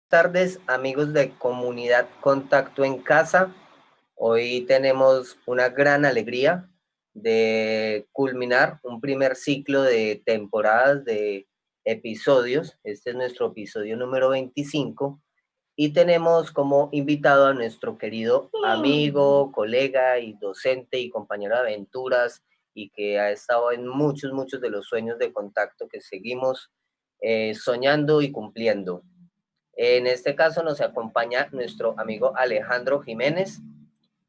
tardes, amigos de Comunidad Contacto en Casa. Hoy tenemos una gran alegría de culminar un primer ciclo de temporadas de episodios. Este es nuestro episodio número 25 y tenemos como invitado a nuestro querido amigo, colega y docente y compañero de aventuras y que ha estado en muchos de los sueños de contacto que seguimos soñando y cumpliendo. En este caso nos acompaña nuestro amigo Alejandro Jiménez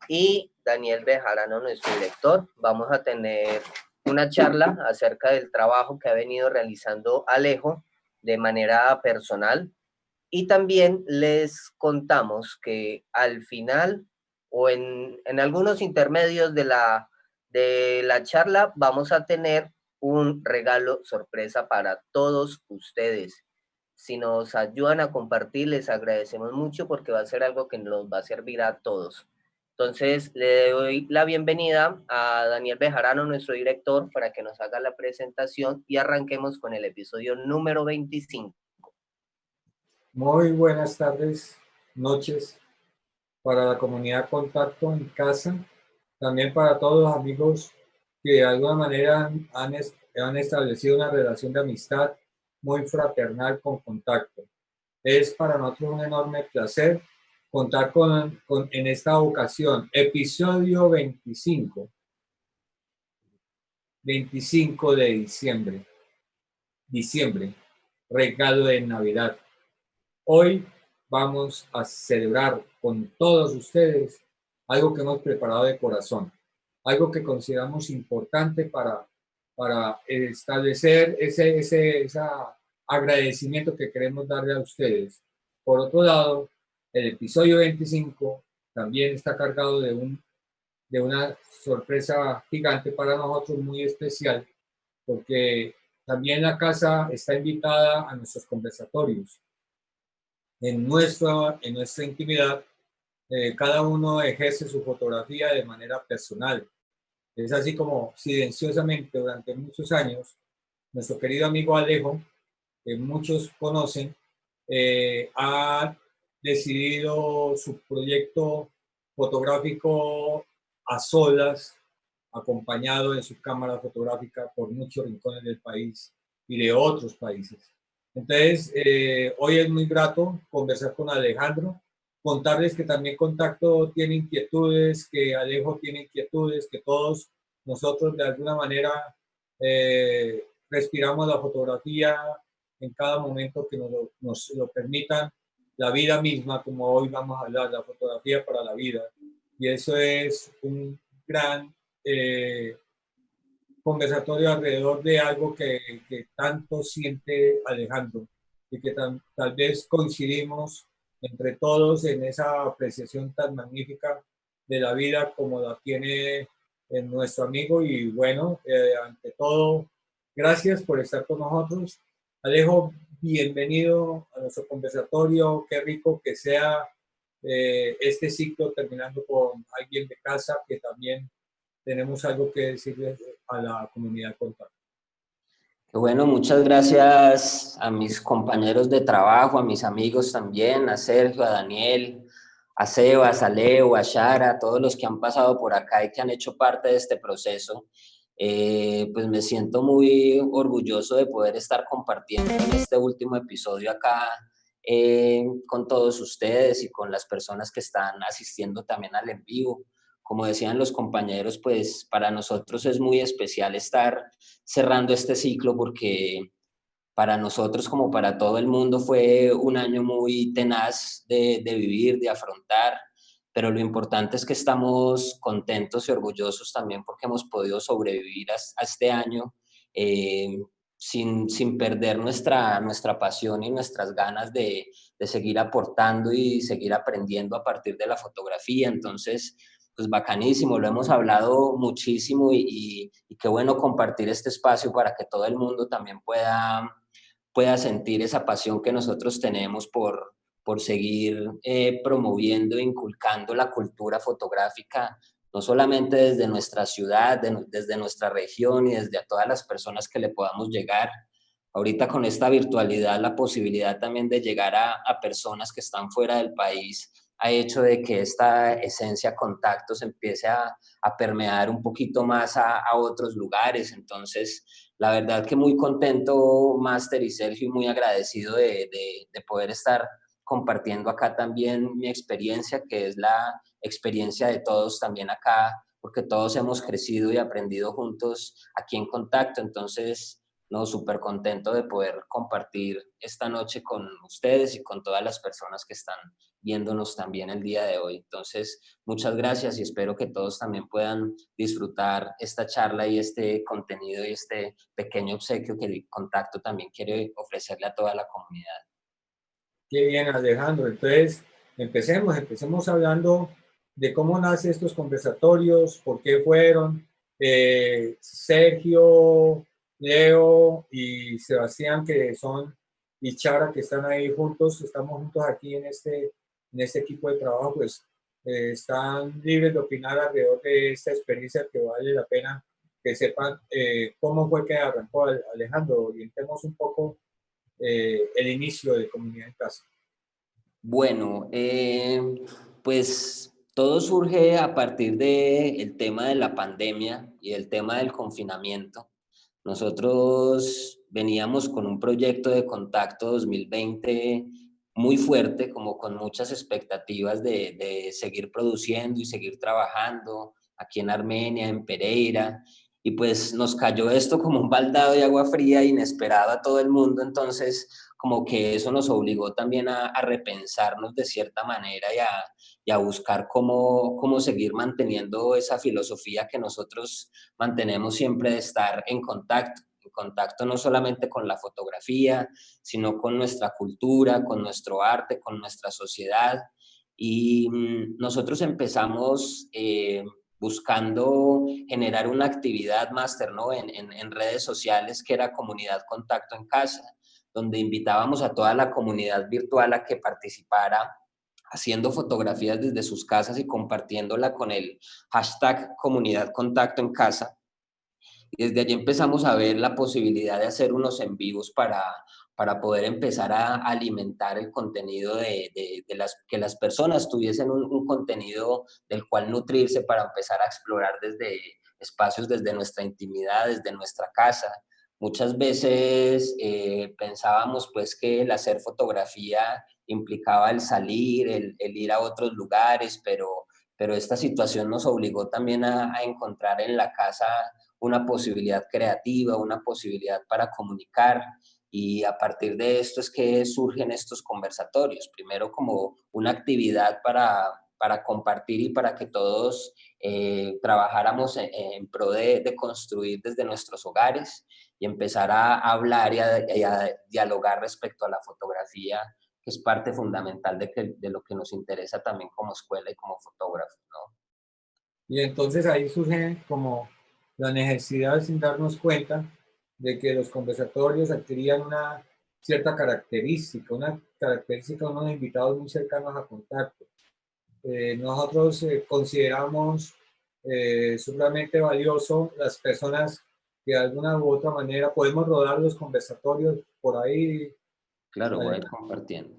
y Daniel Bejarano, nuestro director. Vamos a tener una charla acerca del trabajo que ha venido realizando Alejo de manera personal y también les contamos que al final o en algunos intermedios de la charla vamos a tener un regalo sorpresa para todos ustedes. Si nos ayudan a compartir, les agradecemos mucho porque va a ser algo que nos va a servir a todos. Entonces, le doy la bienvenida a Daniel Bejarano, nuestro director, para que nos haga la presentación y arranquemos con el episodio número 25. Muy buenas tardes, noches para la comunidad Contacto en Casa, también para todos los amigos que de alguna manera han establecido una relación de amistad muy fraternal con Contacto. Es para nosotros un enorme placer contar en esta ocasión, episodio 25 de diciembre, regalo de Navidad. Hoy vamos a celebrar con todos ustedes algo que hemos preparado de corazón, algo que consideramos importante para establecer ese agradecimiento que queremos darle a ustedes. Por otro lado, el episodio 25 también está cargado de una sorpresa gigante para nosotros, muy especial, porque también la casa está invitada a nuestros conversatorios. En nuestra intimidad, cada uno ejerce su fotografía de manera personal. Es así como silenciosamente durante muchos años, nuestro querido amigo Alejo, que muchos conocen, ha decidido su proyecto fotográfico a solas, acompañado de su cámara fotográfica por muchos rincones del país y de otros países. Entonces, hoy es muy grato conversar con Alejandro, contarles que también Contacto tiene inquietudes, que Alejo tiene inquietudes, que todos nosotros de alguna manera respiramos la fotografía en cada momento que nos lo permitan, la vida misma, como hoy vamos a hablar, la fotografía para la vida. Y eso es un gran conversatorio alrededor de algo que tanto siente Alejandro y que tal vez coincidimos entre todos en esa apreciación tan magnífica de la vida como la tiene nuestro amigo. Y bueno, ante todo, gracias por estar con nosotros. Alejo, bienvenido a nuestro conversatorio. Qué rico que sea este ciclo terminando con alguien de casa que también tenemos algo que decirle a la comunidad Contacto. Bueno, muchas gracias a mis compañeros de trabajo, a mis amigos también, a Sergio, a Daniel, a Sebas, a Leo, a Shara, a todos los que han pasado por acá y que han hecho parte de este proceso. Pues me siento muy orgulloso de poder estar compartiendo en este último episodio acá con todos ustedes y con las personas que están asistiendo también al en vivo. Como decían los compañeros, pues para nosotros es muy especial estar cerrando este ciclo porque para nosotros, como para todo el mundo, fue un año muy tenaz de vivir, de afrontar, pero lo importante es que estamos contentos y orgullosos también porque hemos podido sobrevivir a este año sin perder nuestra pasión y nuestras ganas de seguir aportando y seguir aprendiendo a partir de la fotografía. Entonces, pues bacanísimo, lo hemos hablado muchísimo y qué bueno compartir este espacio para que todo el mundo también pueda sentir esa pasión que nosotros tenemos por seguir promoviendo e inculcando la cultura fotográfica, no solamente desde nuestra ciudad, desde nuestra región y desde a todas las personas que le podamos llegar, Ahorita con esta virtualidad, la posibilidad también de llegar a personas que están fuera del país ha hecho de que esta esencia contacto se empiece a permear un poquito más a otros lugares. Entonces, la verdad que muy contento, Máster y Sergio, y muy agradecido de poder estar compartiendo acá también mi experiencia, que es la experiencia de todos también acá, porque todos hemos crecido y aprendido juntos aquí en Contacto. Entonces, no, súper contento de poder compartir esta noche con ustedes y con todas las personas que están viéndonos también el día de hoy. Entonces, muchas gracias y espero que todos también puedan disfrutar esta charla y este contenido y este pequeño obsequio que el Contacto también quiere ofrecerle a toda la comunidad. Qué bien, Alejandro. Entonces, empecemos hablando de cómo nacen estos conversatorios, por qué fueron. Sergio, Leo y Sebastián, que son, y Chara, que están ahí juntos, estamos juntos aquí en este equipo de trabajo, pues están libres de opinar alrededor de esta experiencia que vale la pena que sepan cómo fue que arrancó. Alejandro, orientemos un poco el inicio de Comunidad en Casa. Bueno, pues todo surge a partir del tema de la pandemia y el tema del confinamiento. Nosotros veníamos con un proyecto de Contacto 2020 muy fuerte, como con muchas expectativas de seguir produciendo y seguir trabajando aquí en Armenia, en Pereira, y pues nos cayó esto como un baldado de agua fría inesperado a todo el mundo. Entonces como que eso nos obligó también a repensarnos de cierta manera y a buscar cómo seguir manteniendo esa filosofía que nosotros mantenemos siempre de estar en contacto no solamente con la fotografía, sino con nuestra cultura, con nuestro arte, con nuestra sociedad. Y nosotros empezamos buscando generar una actividad máster, ¿no? En redes sociales, que era Comunidad Contacto en Casa, donde invitábamos a toda la comunidad virtual a que participara haciendo fotografías desde sus casas y compartiéndola con el hashtag Comunidad Contacto en Casa. Y desde allí empezamos a ver la posibilidad de hacer unos en vivos para poder empezar a alimentar el contenido que las personas tuviesen un contenido del cual nutrirse para empezar a explorar desde espacios, desde nuestra intimidad, desde nuestra casa. Muchas veces pensábamos pues que el hacer fotografía implicaba el salir, el ir a otros lugares, pero esta situación nos obligó también a encontrar en la casa una posibilidad creativa, una posibilidad para comunicar, y a partir de esto es que surgen estos conversatorios, primero como una actividad para compartir y para que todos trabajáramos en pro de construir desde nuestros hogares y empezar a hablar y a dialogar respecto a la fotografía, que es parte fundamental de lo que nos interesa también como escuela y como fotógrafos, ¿no? Y entonces ahí surge como la necesidad, sin darnos cuenta, de que los conversatorios adquirían una cierta característica, una característica de unos invitados muy cercanos a Contacto. Nosotros consideramos sumamente valioso las personas que de alguna u otra manera podemos rodar los conversatorios por ahí. Claro, voy a ir compartiendo.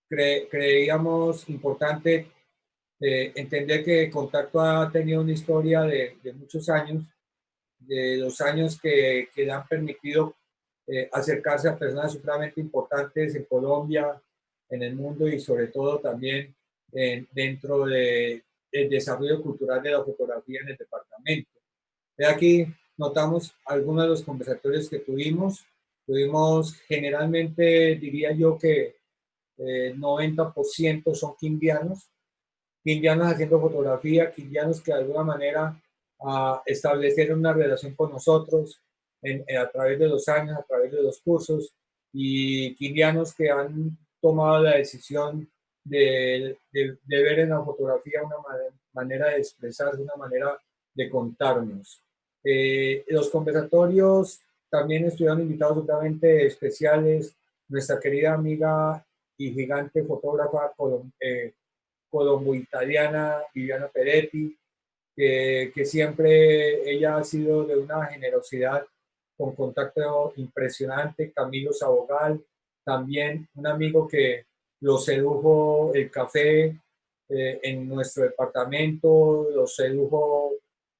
Creíamos importante entender que Contacto ha tenido una historia de muchos años, de los años que le han permitido acercarse a personas supremamente importantes en Colombia, en el mundo y sobre todo también dentro del desarrollo cultural de la fotografía en el departamento. De aquí notamos algunos de los conversatorios que tuvimos. Tuvimos generalmente, diría yo que 90% son quindianos haciendo fotografía, quindianos que de alguna manera establecieron una relación con nosotros a través de los años, a través de los cursos, y quindianos que han tomado la decisión de ver en la fotografía una manera de expresarse, una manera de contarnos. Los conversatorios también estuvieron invitados totalmente especiales. Nuestra querida amiga y gigante fotógrafa colombo-italiana Viviana Peretti, que siempre ella ha sido de una generosidad con contacto impresionante, Camilo Sabogal, también un amigo que lo sedujo el café en nuestro departamento, lo sedujo,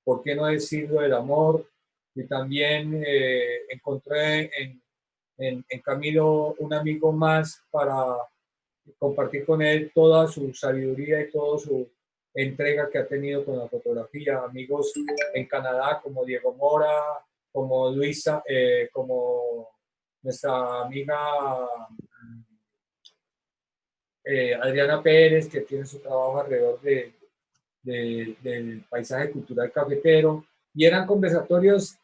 ¿por qué no decirlo?, el amor. Y también encontré en Camilo un amigo más para compartir con él toda su sabiduría y toda su entrega que ha tenido con la fotografía. Amigos en Canadá como Diego Mora, como Luisa, como nuestra amiga Adriana Pérez, que tiene su trabajo alrededor del paisaje cultural cafetero, y eran conversatorios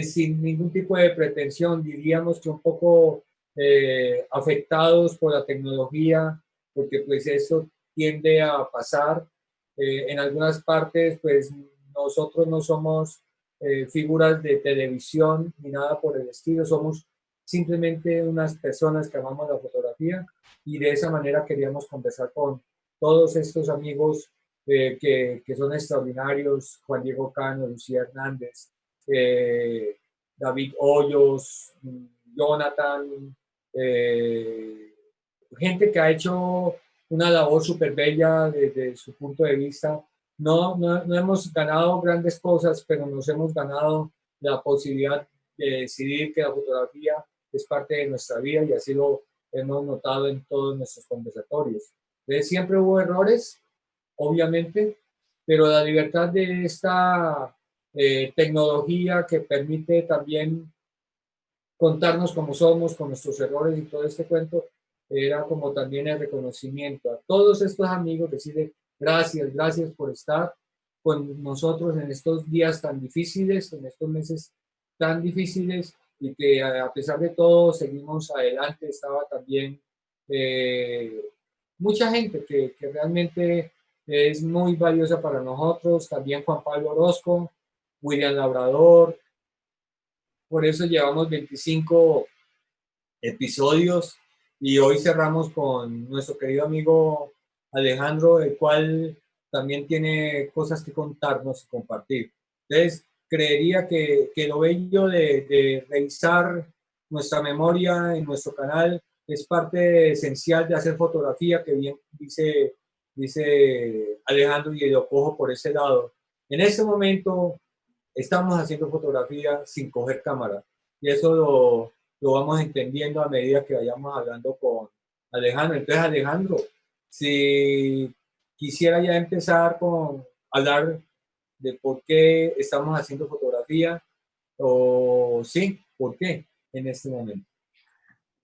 sin ningún tipo de pretensión, diríamos que un poco afectados por la tecnología, porque pues eso tiende a pasar. En algunas partes, pues nosotros no somos figuras de televisión ni nada por el estilo, somos simplemente unas personas que amamos la fotografía, y de esa manera queríamos conversar con todos estos amigos que son extraordinarios: Juan Diego Cano, Lucía Hernández, David Hoyos, Jonathan, gente que ha hecho una labor súper bella desde su punto de vista. No hemos ganado grandes cosas, pero nos hemos ganado la posibilidad de decidir que la fotografía es parte de nuestra vida, y así lo hemos notado en todos nuestros conversatorios. Entonces, siempre hubo errores, obviamente, pero la libertad de esta tecnología que permite también contarnos cómo somos, con nuestros errores y todo este cuento, era como también el reconocimiento a todos estos amigos, decirle gracias, gracias por estar con nosotros en estos días tan difíciles, en estos meses tan difíciles, y que a pesar de todo seguimos adelante. Estaba también mucha gente que realmente es muy valiosa para nosotros, también Juan Pablo Orozco, William Labrador. Por eso llevamos 25 episodios, y hoy cerramos con nuestro querido amigo Alejandro, el cual también tiene cosas que contarnos y compartir. Entonces, creería que lo bello de revisar nuestra memoria en nuestro canal es parte esencial de hacer fotografía, que bien dice Alejandro, y lo cojo por ese lado. En este momento estamos haciendo fotografía sin coger cámara, y eso lo vamos entendiendo a medida que vayamos hablando con Alejandro. Entonces, Alejandro, si quisiera ya empezar con hablar de por qué estamos haciendo fotografía, o sí, por qué en este momento.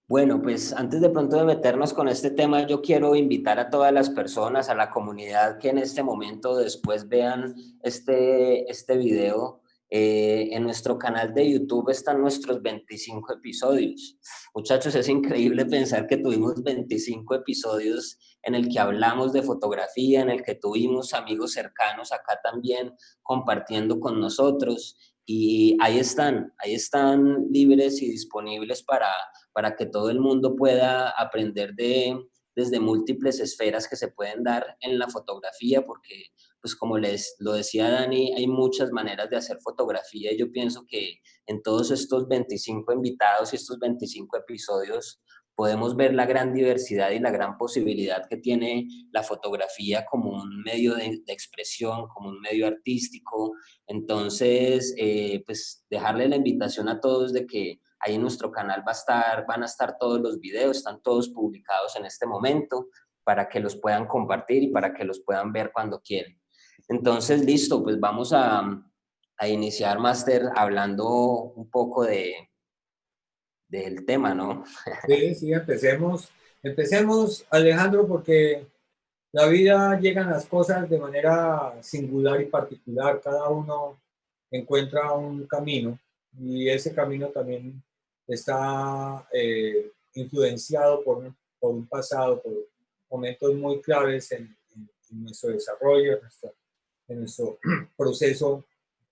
Bueno, pues antes de pronto de meternos con este tema, yo quiero invitar a todas las personas, a la comunidad, que en este momento después vean este video. En nuestro canal de YouTube están nuestros 25 episodios. Muchachos, es increíble pensar que tuvimos 25 episodios en el que hablamos de fotografía, en el que tuvimos amigos cercanos acá también compartiendo con nosotros, y ahí están libres y disponibles para que todo el mundo pueda aprender desde múltiples esferas que se pueden dar en la fotografía, porque, pues como les lo decía Dani, hay muchas maneras de hacer fotografía, y yo pienso que en todos estos 25 invitados y estos 25 episodios podemos ver la gran diversidad y la gran posibilidad que tiene la fotografía como un medio de expresión, como un medio artístico. Entonces, pues dejarle la invitación a todos de que ahí en nuestro canal van a estar todos los videos, están todos publicados en este momento, para que los puedan compartir y para que los puedan ver cuando quieran. Entonces, listo, pues vamos a iniciar, Máster, hablando un poco del tema, ¿no? Sí, empecemos. Empecemos, Alejandro, porque la vida llegan las cosas de manera singular y particular. Cada uno encuentra un camino, y ese camino también está influenciado por un pasado, por momentos muy claves en nuestro desarrollo, en nuestro proceso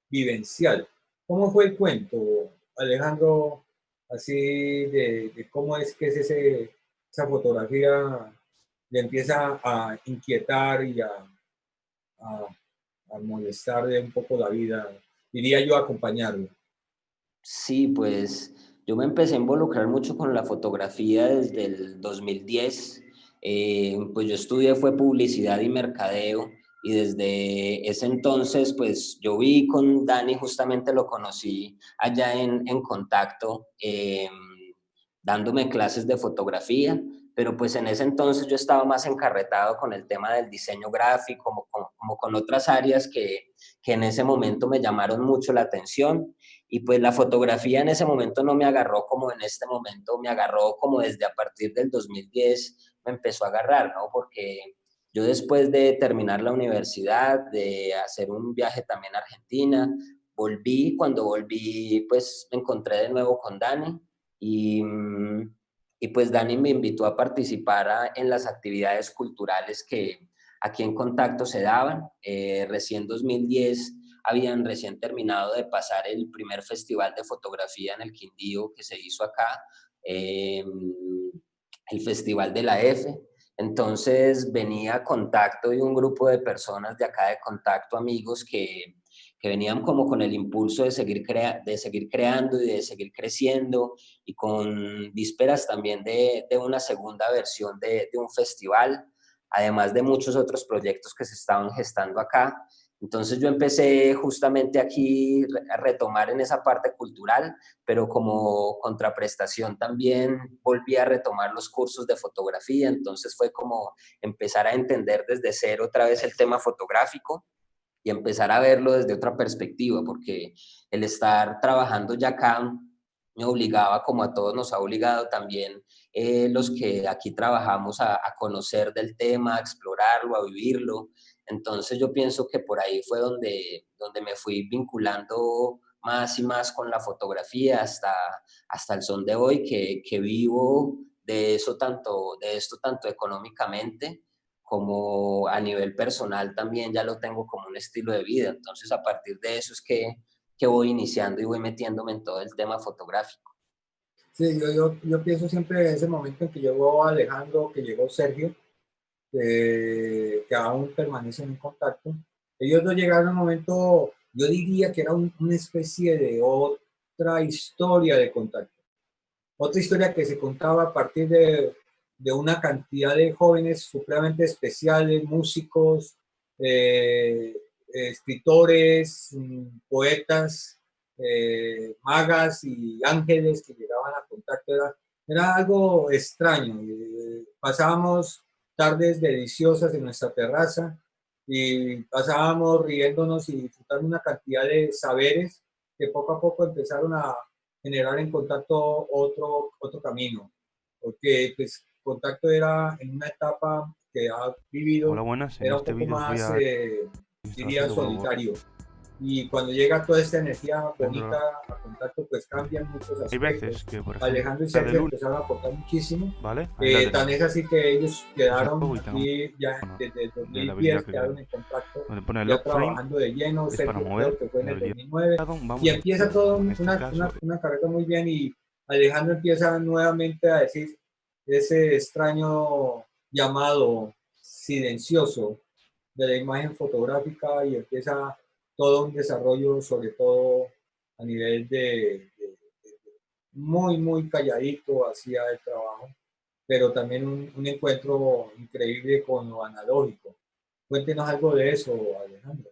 vivencial. ¿Cómo fue el cuento, Alejandro, así de cómo es que esa fotografía le empieza a inquietar y a molestarle un poco la vida, diría yo, acompañarlo? Sí, pues yo me empecé a involucrar mucho con la fotografía desde el 2010. Pues yo estudié fue publicidad y mercadeo y desde ese entonces pues yo vi con Dani, justamente lo conocí allá en Contacto, dándome clases de fotografía, pero pues en ese entonces yo estaba más encarretado con el tema del diseño gráfico, como con otras áreas que en ese momento me llamaron mucho la atención. Y pues la fotografía en ese momento no me agarró como en este momento, me agarró como desde a partir del 2010 me empezó a agarrar, ¿no? Porque yo después de terminar la universidad, de hacer un viaje también a Argentina, volví, cuando volví pues me encontré de nuevo con Dani y, y pues Dani me invitó a participar en las actividades culturales que aquí en Contacto se daban. Recién 2010 habían recién terminado de pasar el primer festival de fotografía en el Quindío que se hizo acá, el Festival de la F. Entonces venía Contacto y un grupo de personas de acá de Contacto, amigos, que venían como con el impulso de seguir creando y de seguir creciendo y con vísperas también de una segunda versión de un festival, además de muchos otros proyectos que se estaban gestando acá. Entonces yo empecé justamente aquí a retomar en esa parte cultural, pero como contraprestación también volví a retomar los cursos de fotografía, entonces fue como empezar a entender desde cero otra vez el tema fotográfico y empezar a verlo desde otra perspectiva, porque el estar trabajando ya acá me obligaba, como a todos nos ha obligado también los que aquí trabajamos a conocer del tema, a explorarlo, a vivirlo. Entonces yo pienso que por ahí fue donde me fui vinculando más y más con la fotografía hasta el son de hoy, que vivo de esto tanto económicamente como a nivel personal también ya lo tengo como un estilo de vida. Entonces, a partir de eso es que voy iniciando y voy metiéndome en todo el tema fotográfico. Sí, yo pienso siempre en ese momento en que llegó Alejandro, que llegó Sergio, que aún permanecen en contacto. Ellos no llegaron a un momento, yo diría que era una especie de otra historia de contacto. Otra historia que se contaba a partir de una cantidad de jóvenes supremamente especiales, músicos, escritores, poetas, magas y ángeles que llegaban a contacto. Era algo extraño. Pasábamos tardes deliciosas en nuestra terraza y pasábamos riéndonos y disfrutando una cantidad de saberes que poco a poco empezaron a generar en contacto otro camino, porque pues contacto era en una etapa que ha vivido, Hola, buenas. En era un este poco vídeo os voy más, a estar diría, haciendo como solitario. Y cuando llega toda esta energía bonita dentro. a contacto, pues cambian muchos Hay veces aspectos. que, por ejemplo, Alejandro y la de Sergio lunes, empezaron a aportar muchísimo. ¿vale? Ahí la Tan tenéis. es así que ellos Pulsar quedaron juego y tengamos aquí ya bueno, desde el de la habilidad 2010, que quedaron queremos. en contacto, Donde pone ya lock frame trabajando de lleno. es para Sergio mover creo que fue en la el habilidad. 2009 y Vamos a empieza hacer, todo en este caso, una carrera muy bien y Alejandro empieza nuevamente a decir ese extraño llamado silencioso de la imagen fotográfica y empieza todo un desarrollo, sobre todo a nivel muy, muy calladito hacia el trabajo, pero también un encuentro increíble con lo analógico. Cuéntenos algo de eso, Alejandro.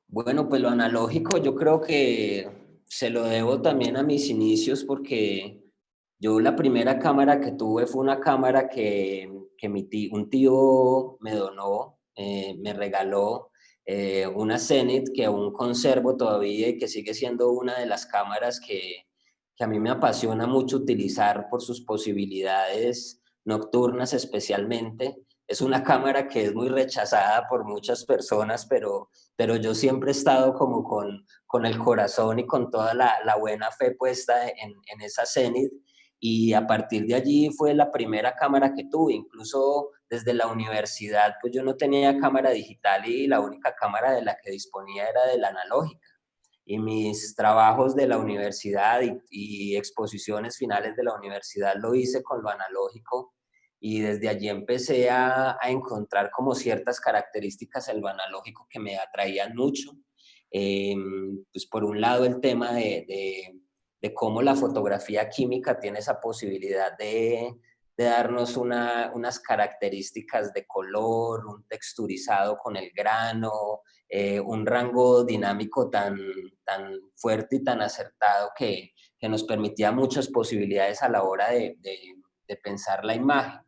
Bueno, pues lo analógico yo creo que se lo debo también a mis inicios porque yo la primera cámara que tuve fue una cámara que un tío me donó, me regaló una Zenith que aún conservo todavía y que sigue siendo una de las cámaras que a mí me apasiona mucho utilizar por sus posibilidades nocturnas especialmente. Es una cámara que es muy rechazada por muchas personas, pero yo siempre he estado como con el corazón y con toda la buena fe puesta en esa Zenith y a partir de allí fue la primera cámara que tuve, incluso desde la universidad, pues yo no tenía cámara digital y la única cámara de la que disponía era de la analógica. Y mis trabajos de la universidad y exposiciones finales de la universidad lo hice con lo analógico y desde allí empecé a encontrar como ciertas características en lo analógico que me atraían mucho. Pues por un lado el tema de cómo la fotografía química tiene esa posibilidad de darnos unas características de color, un texturizado con el grano, un rango dinámico tan fuerte y tan acertado que nos permitía muchas posibilidades a la hora de pensar la imagen.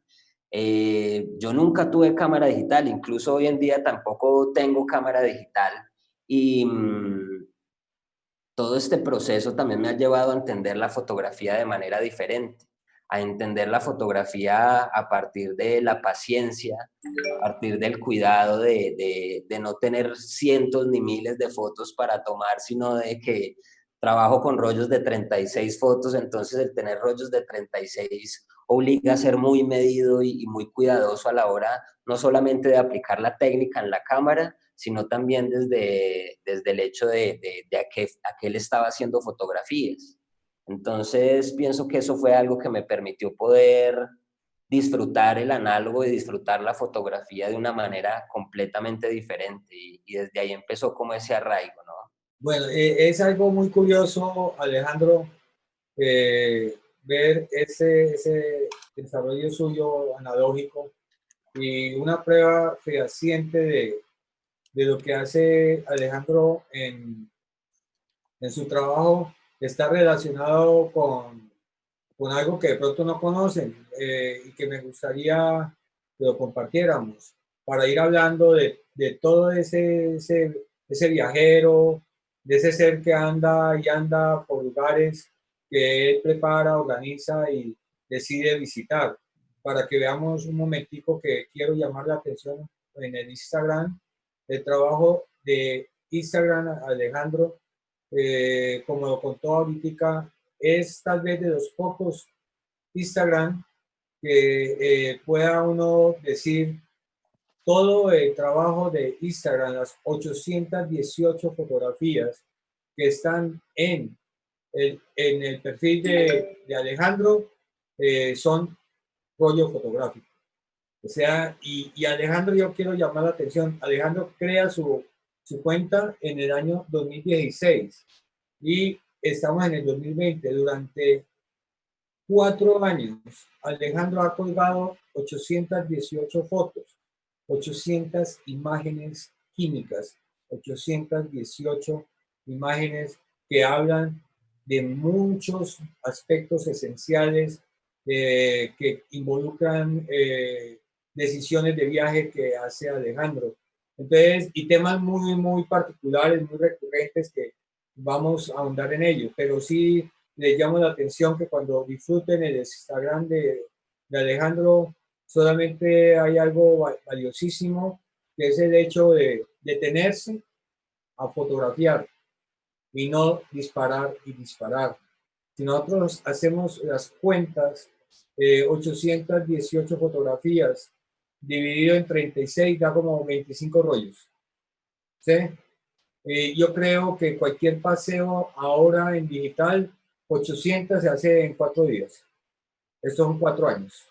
Yo nunca tuve cámara digital, incluso hoy en día tampoco tengo cámara digital y todo este proceso también me ha llevado a entender la fotografía de manera diferente, a entender la fotografía a partir de la paciencia, a partir del cuidado de no tener cientos ni miles de fotos para tomar, sino de que trabajo con rollos de 36 fotos, entonces el tener rollos de 36 obliga a ser muy medido y muy cuidadoso a la hora no solamente de aplicar la técnica en la cámara, sino también desde el hecho de a qué él estaba haciendo fotografías. Entonces, pienso que eso fue algo que me permitió poder disfrutar el análogo y disfrutar la fotografía de una manera completamente diferente. Y desde ahí empezó como ese arraigo, ¿no? Bueno, es algo muy curioso, Alejandro, ver ese desarrollo suyo analógico y una prueba fehaciente de lo que hace Alejandro en su trabajo está relacionado con algo que de pronto no conocen y que me gustaría que lo compartiéramos para ir hablando de todo ese viajero, de ese ser que anda y anda por lugares que él prepara, organiza y decide visitar. Para que veamos un momentico que quiero llamar la atención en el Instagram, el trabajo de Instagram Alejandro, como lo contó ahorita, es tal vez de los pocos Instagram que pueda uno decir todo el trabajo de Instagram, las 818 fotografías que están en el perfil de Alejandro, son rollo fotográfico. O sea, y Alejandro, yo quiero llamar la atención, Alejandro crea su cuenta en el año 2016 y estamos en el 2020. Durante 4 años, Alejandro ha colgado 818 fotos, 800 imágenes químicas, 818 imágenes que hablan de muchos aspectos esenciales que involucran decisiones de viaje que hace Alejandro. Entonces, y temas muy, muy particulares, muy recurrentes que vamos a ahondar en ellos, pero sí les llamo la atención que cuando disfruten el Instagram de Alejandro, solamente hay algo valiosísimo, que es el hecho de detenerse a fotografiar y no disparar y disparar. Si nosotros hacemos las cuentas, 818 fotografías dividido en 36 da como 25 rollos. ¿Sí? Yo creo que cualquier paseo ahora en digital, 800 se hace en 4 días. Estos son 4 años.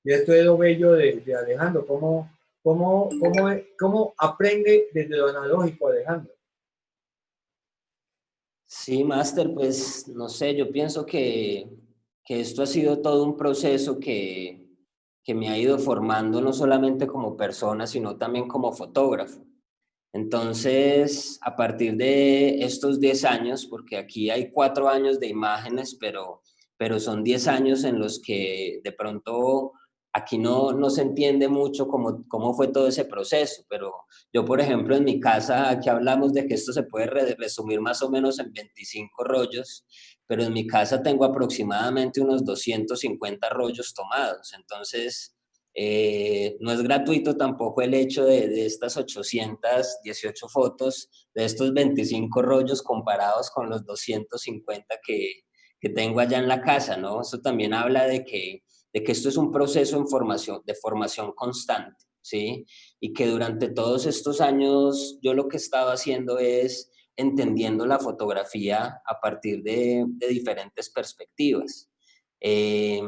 Y esto es lo bello de Alejandro, cómo aprende desde lo analógico Alejandro. Sí, Máster, pues no sé, yo pienso que esto ha sido todo un proceso que me ha ido formando no solamente como persona, sino también como fotógrafo. Entonces, a partir de estos 10 años, porque aquí hay 4 años de imágenes, pero son 10 años en los que de pronto aquí no se entiende mucho cómo fue todo ese proceso, pero yo, por ejemplo, en mi casa, aquí hablamos de que esto se puede resumir más o menos en 25 rollos, pero en mi casa tengo aproximadamente unos 250 rollos tomados, entonces no es gratuito tampoco el hecho de estas 818 fotos, de estos 25 rollos comparados con los 250 que tengo allá en la casa, ¿no? Eso también habla de que esto es un proceso de formación constante, ¿sí? Y que durante todos estos años yo lo que he estado haciendo es entendiendo la fotografía a partir de diferentes perspectivas. Eh,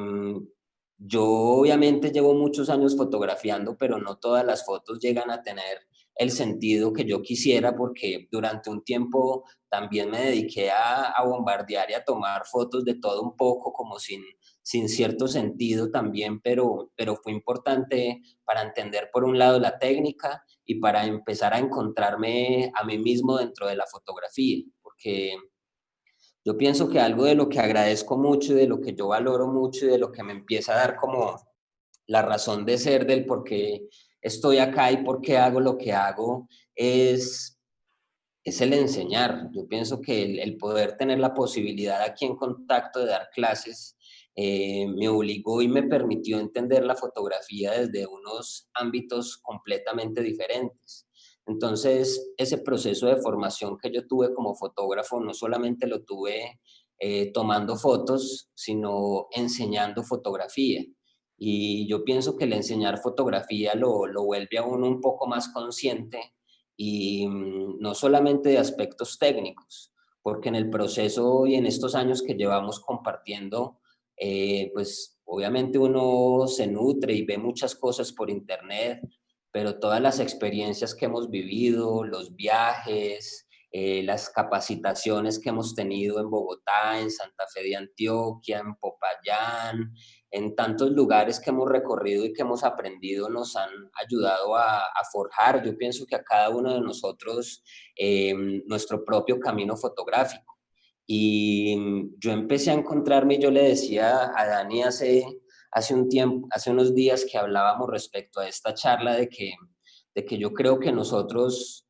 yo obviamente llevo muchos años fotografiando, pero no todas las fotos llegan a tener el sentido que yo quisiera, porque durante un tiempo también me dediqué a bombardear y a tomar fotos de todo un poco, como sin cierto sentido también, pero fue importante para entender por un lado la técnica y para empezar a encontrarme a mí mismo dentro de la fotografía, porque yo pienso que algo de lo que agradezco mucho y de lo que yo valoro mucho y de lo que me empieza a dar como la razón de ser del por qué estoy acá y por qué hago lo que hago es el enseñar. Yo pienso que el poder tener la posibilidad aquí en Contacto de dar clases me obligó y me permitió entender la fotografía desde unos ámbitos completamente diferentes. Entonces, ese proceso de formación que yo tuve como fotógrafo, no solamente lo tuve tomando fotos, sino enseñando fotografía. Y yo pienso que el enseñar fotografía lo vuelve a uno un poco más consciente y no solamente de aspectos técnicos, porque en el proceso y en estos años que llevamos compartiendo, pues obviamente uno se nutre y ve muchas cosas por internet, pero todas las experiencias que hemos vivido, los viajes, las capacitaciones que hemos tenido en Bogotá, en Santa Fe de Antioquia, en Popayán, en tantos lugares que hemos recorrido y que hemos aprendido nos han ayudado a forjar, yo pienso que a cada uno de nosotros, nuestro propio camino fotográfico. Y yo empecé a encontrarme, yo le decía a Dani hace un tiempo, hace unos días que hablábamos respecto a esta charla de que yo creo que nosotros,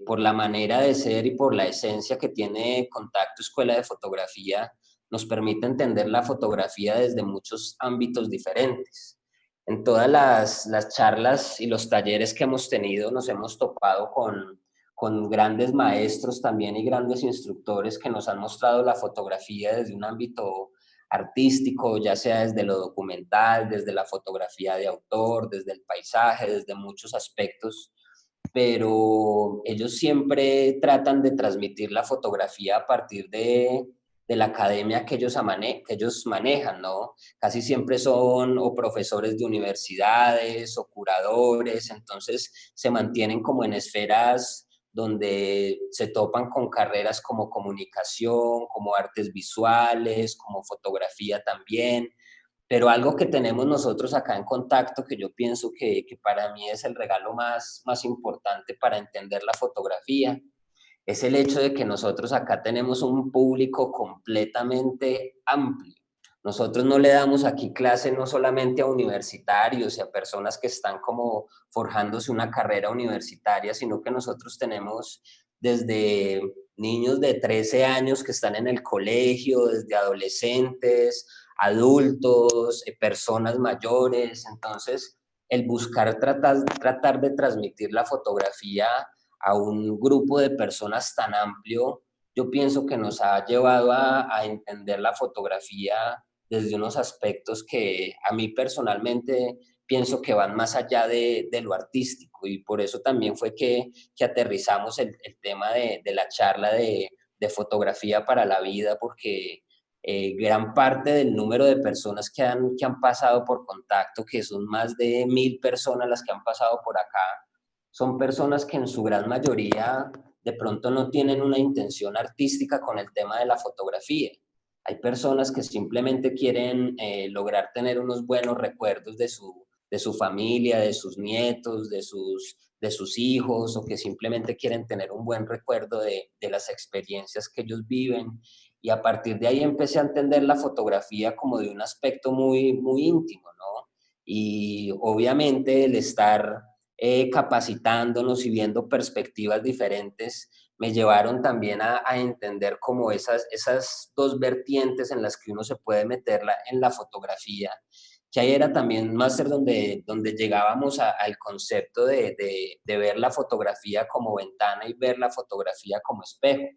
por la manera de ser y por la esencia que tiene Contacto Escuela de Fotografía, nos permite entender la fotografía desde muchos ámbitos diferentes. En todas las charlas y los talleres que hemos tenido nos hemos topado con grandes maestros también y grandes instructores que nos han mostrado la fotografía desde un ámbito artístico, ya sea desde lo documental, desde la fotografía de autor, desde el paisaje, desde muchos aspectos, pero ellos siempre tratan de transmitir la fotografía a partir de la academia que ellos manejan, ¿no? Casi siempre son o profesores de universidades o curadores, entonces se mantienen como en esferas donde se topan con carreras como comunicación, como artes visuales, como fotografía también, pero algo que tenemos nosotros acá en Contacto, que yo pienso que para mí es el regalo más importante para entender la fotografía, es el hecho de que nosotros acá tenemos un público completamente amplio. Nosotros no le damos aquí clase no solamente a universitarios y a personas que están como forjándose una carrera universitaria, sino que nosotros tenemos desde niños de 13 años que están en el colegio, desde adolescentes, adultos, personas mayores. Entonces, el buscar tratar de transmitir la fotografía a un grupo de personas tan amplio, yo pienso que nos ha llevado a entender la fotografía desde unos aspectos que a mí personalmente pienso que van más allá de lo artístico, y por eso también fue que aterrizamos el tema de la charla de fotografía para la vida, porque gran parte del número de personas que han pasado por Contacto, que son más de 1000 personas las que han pasado por acá, son personas que en su gran mayoría de pronto no tienen una intención artística con el tema de la fotografía. Hay personas que simplemente quieren lograr tener unos buenos recuerdos de su familia, de sus nietos, de sus hijos, o que simplemente quieren tener un buen recuerdo de las experiencias que ellos viven. Y a partir de ahí empecé a entender la fotografía como de un aspecto muy, muy íntimo, ¿no? Y obviamente el estar capacitándonos y viendo perspectivas diferentes, me llevaron también a entender como esas dos vertientes en las que uno se puede meter en la fotografía, que ahí era también más ser donde llegábamos al concepto de ver la fotografía como ventana y ver la fotografía como espejo,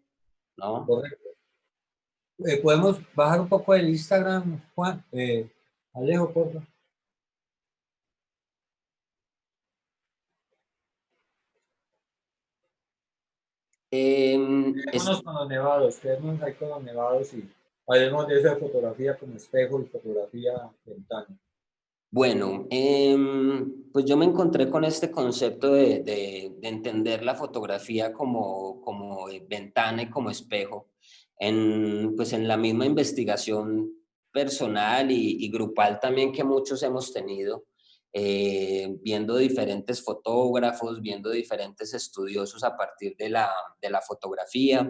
¿no? Correcto. ¿Podemos bajar un poco el Instagram, Juan? Alejo, por favor. Quedémonos con los nevados, quedémonos ahí con los nevados y hablemos de esa fotografía como espejo y fotografía ventana. Bueno, pues yo me encontré con este concepto de entender la fotografía como ventana y como espejo, pues en la misma investigación personal y grupal también que muchos hemos tenido, viendo diferentes fotógrafos, viendo diferentes estudiosos a partir de la fotografía.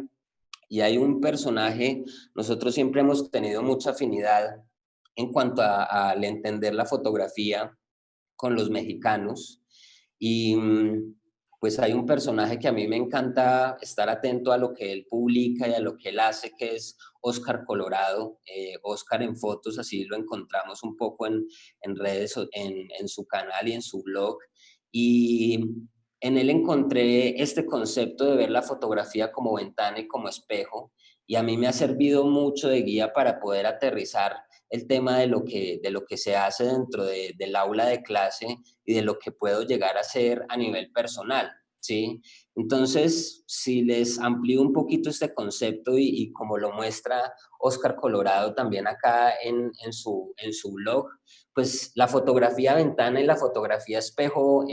Y hay un personaje, nosotros siempre hemos tenido mucha afinidad en cuanto al entender la fotografía con los mexicanos. Y pues hay un personaje que a mí me encanta estar atento a lo que él publica y a lo que él hace, que es Oscar Colorado. Oscar en fotos, así lo encontramos un poco en redes, en su canal y en su blog. Y en él encontré este concepto de ver la fotografía como ventana y como espejo. Y a mí me ha servido mucho de guía para poder aterrizar el tema de lo que se hace dentro del aula de clase y de lo que puedo llegar a hacer a nivel personal, ¿sí? Entonces, si les amplío un poquito este concepto y como lo muestra Oscar Colorado también acá en su blog, pues la fotografía ventana y la fotografía espejo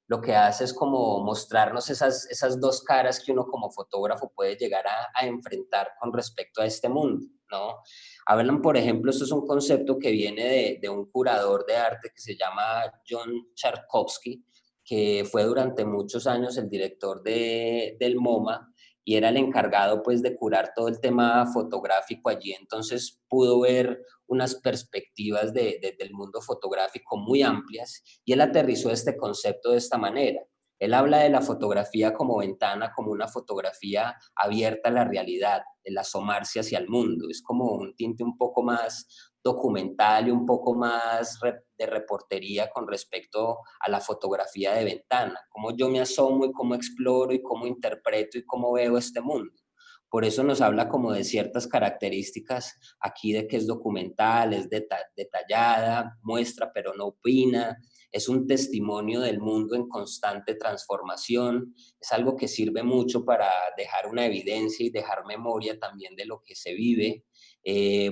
lo que hace es como mostrarnos esas dos caras que uno como fotógrafo puede llegar a enfrentar con respecto a este mundo, ¿no? Hablan, por ejemplo, esto es un concepto que viene de un curador de arte que se llama John Charkovsky, que fue durante muchos años el director del MoMA y era el encargado pues de curar todo el tema fotográfico allí. Entonces pudo ver unas perspectivas del mundo fotográfico muy amplias y él aterrizó este concepto de esta manera. Él habla de la fotografía como ventana, como una fotografía abierta a la realidad, el asomarse hacia el mundo. Es como un tinte un poco más documental y un poco más de reportería con respecto a la fotografía de ventana, cómo yo me asomo y cómo exploro y cómo interpreto y cómo veo este mundo. Por eso nos habla como de ciertas características aquí de que es documental, es detallada, muestra pero no opina, es un testimonio del mundo en constante transformación, es algo que sirve mucho para dejar una evidencia y dejar memoria también de lo que se vive.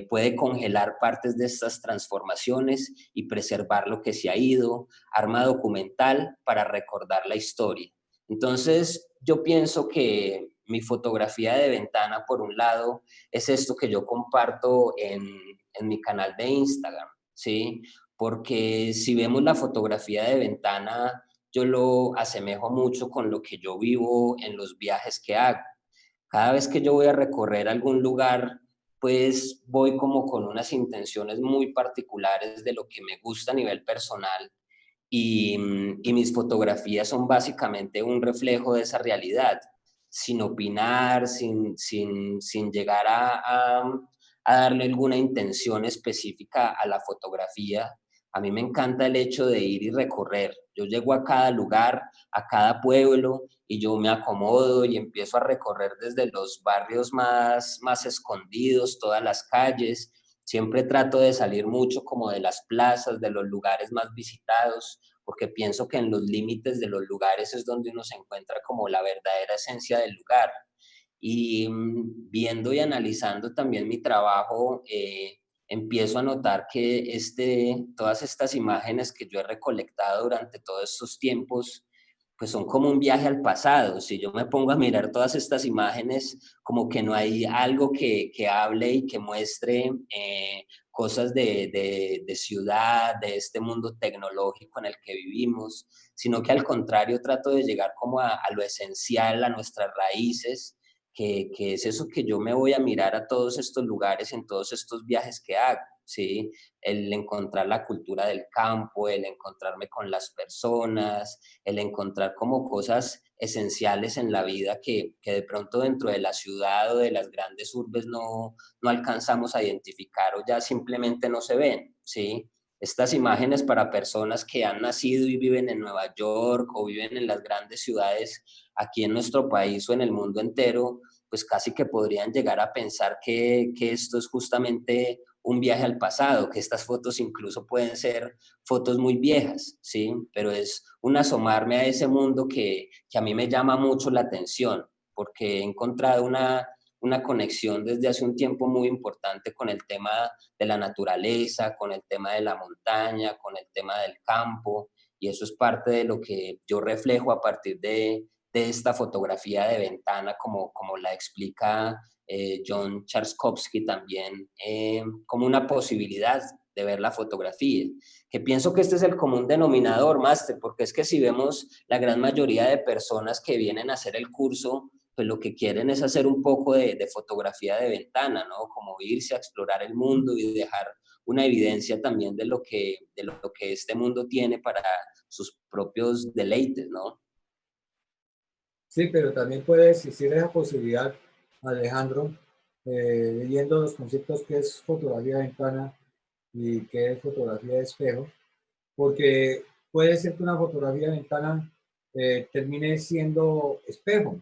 Puede congelar partes de estas transformaciones y preservar lo que se ha ido, arma documental para recordar la historia. Entonces, yo pienso que mi fotografía de ventana, por un lado, es esto que yo comparto en mi canal de Instagram, ¿sí? Porque si vemos la fotografía de ventana, yo lo asemejo mucho con lo que yo vivo en los viajes que hago. Cada vez que yo voy a recorrer algún lugar, pues voy como con unas intenciones muy particulares de lo que me gusta a nivel personal y mis fotografías son básicamente un reflejo de esa realidad, sin opinar, sin llegar a darle alguna intención específica a la fotografía. A mí me encanta el hecho de ir y recorrer. Yo llego a cada lugar, a cada pueblo, y yo me acomodo y empiezo a recorrer desde los barrios más escondidos, todas las calles. Siempre trato de salir mucho como de las plazas, de los lugares más visitados, porque pienso que en los límites de los lugares es donde uno se encuentra como la verdadera esencia del lugar. Y viendo y analizando también mi trabajo, empiezo a notar que todas estas imágenes que yo he recolectado durante todos estos tiempos, pues son como un viaje al pasado. Si yo me pongo a mirar todas estas imágenes, como que no hay algo que hable y que muestre cosas de ciudad, de este mundo tecnológico en el que vivimos, sino que al contrario trato de llegar como a lo esencial, a nuestras raíces, que es eso que yo me voy a mirar a todos estos lugares en todos estos viajes que hago, ¿sí? El encontrar la cultura del campo, el encontrarme con las personas, el encontrar como cosas esenciales en la vida que de pronto dentro de la ciudad o de las grandes urbes no alcanzamos a identificar o ya simplemente no se ven, ¿sí? Estas imágenes para personas que han nacido y viven en Nueva York o viven en las grandes ciudades aquí en nuestro país o en el mundo entero, pues casi que podrían llegar a pensar que esto es justamente un viaje al pasado, que estas fotos incluso pueden ser fotos muy viejas, ¿sí? Pero es un asomarme a ese mundo que a mí me llama mucho la atención, porque he encontrado una conexión desde hace un tiempo muy importante con el tema de la naturaleza, con el tema de la montaña, con el tema del campo, y eso es parte de lo que yo reflejo a partir de esta fotografía de ventana, como la explica John Tcharskovsky también, como una posibilidad de ver la fotografía, que pienso que este es el común denominador, máster, porque es que si vemos la gran mayoría de personas que vienen a hacer el curso, pues lo que quieren es hacer un poco de fotografía de ventana, ¿no? Como irse a explorar el mundo y dejar una evidencia también de lo que este mundo tiene para sus propios deleites, ¿no? Sí, pero también puede existir esa posibilidad, Alejandro, leyendo los conceptos que es fotografía de ventana y qué es fotografía de espejo, porque puede ser que una fotografía de ventana termine siendo espejo,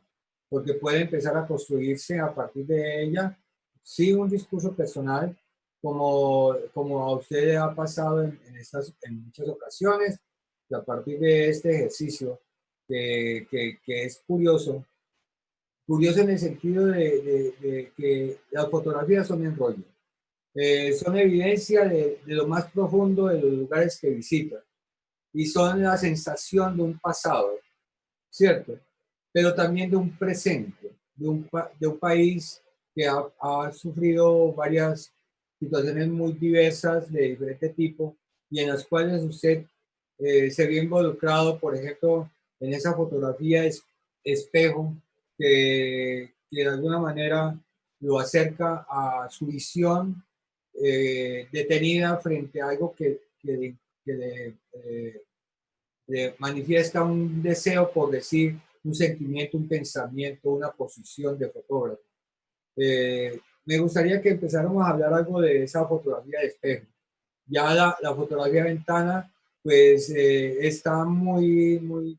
porque puede empezar a construirse a partir de ella, sí, un discurso personal, como a usted le ha pasado en muchas ocasiones, y a partir de este ejercicio, que es curioso, curioso en el sentido de que las fotografías son enrollo, son evidencia de lo más profundo de los lugares que visitan y son la sensación de un pasado, ¿cierto? Pero también de un presente, de un país que ha sufrido varias situaciones muy diversas de diferente tipo y en las cuales usted se vio involucrado, por ejemplo, en esa fotografía espejo que de alguna manera lo acerca a su visión detenida frente a algo que le manifiesta un deseo por decir, un sentimiento, un pensamiento, una posición de fotógrafo. Me gustaría que empezáramos a hablar algo de esa fotografía de espejo. Ya la fotografía de ventana, pues está muy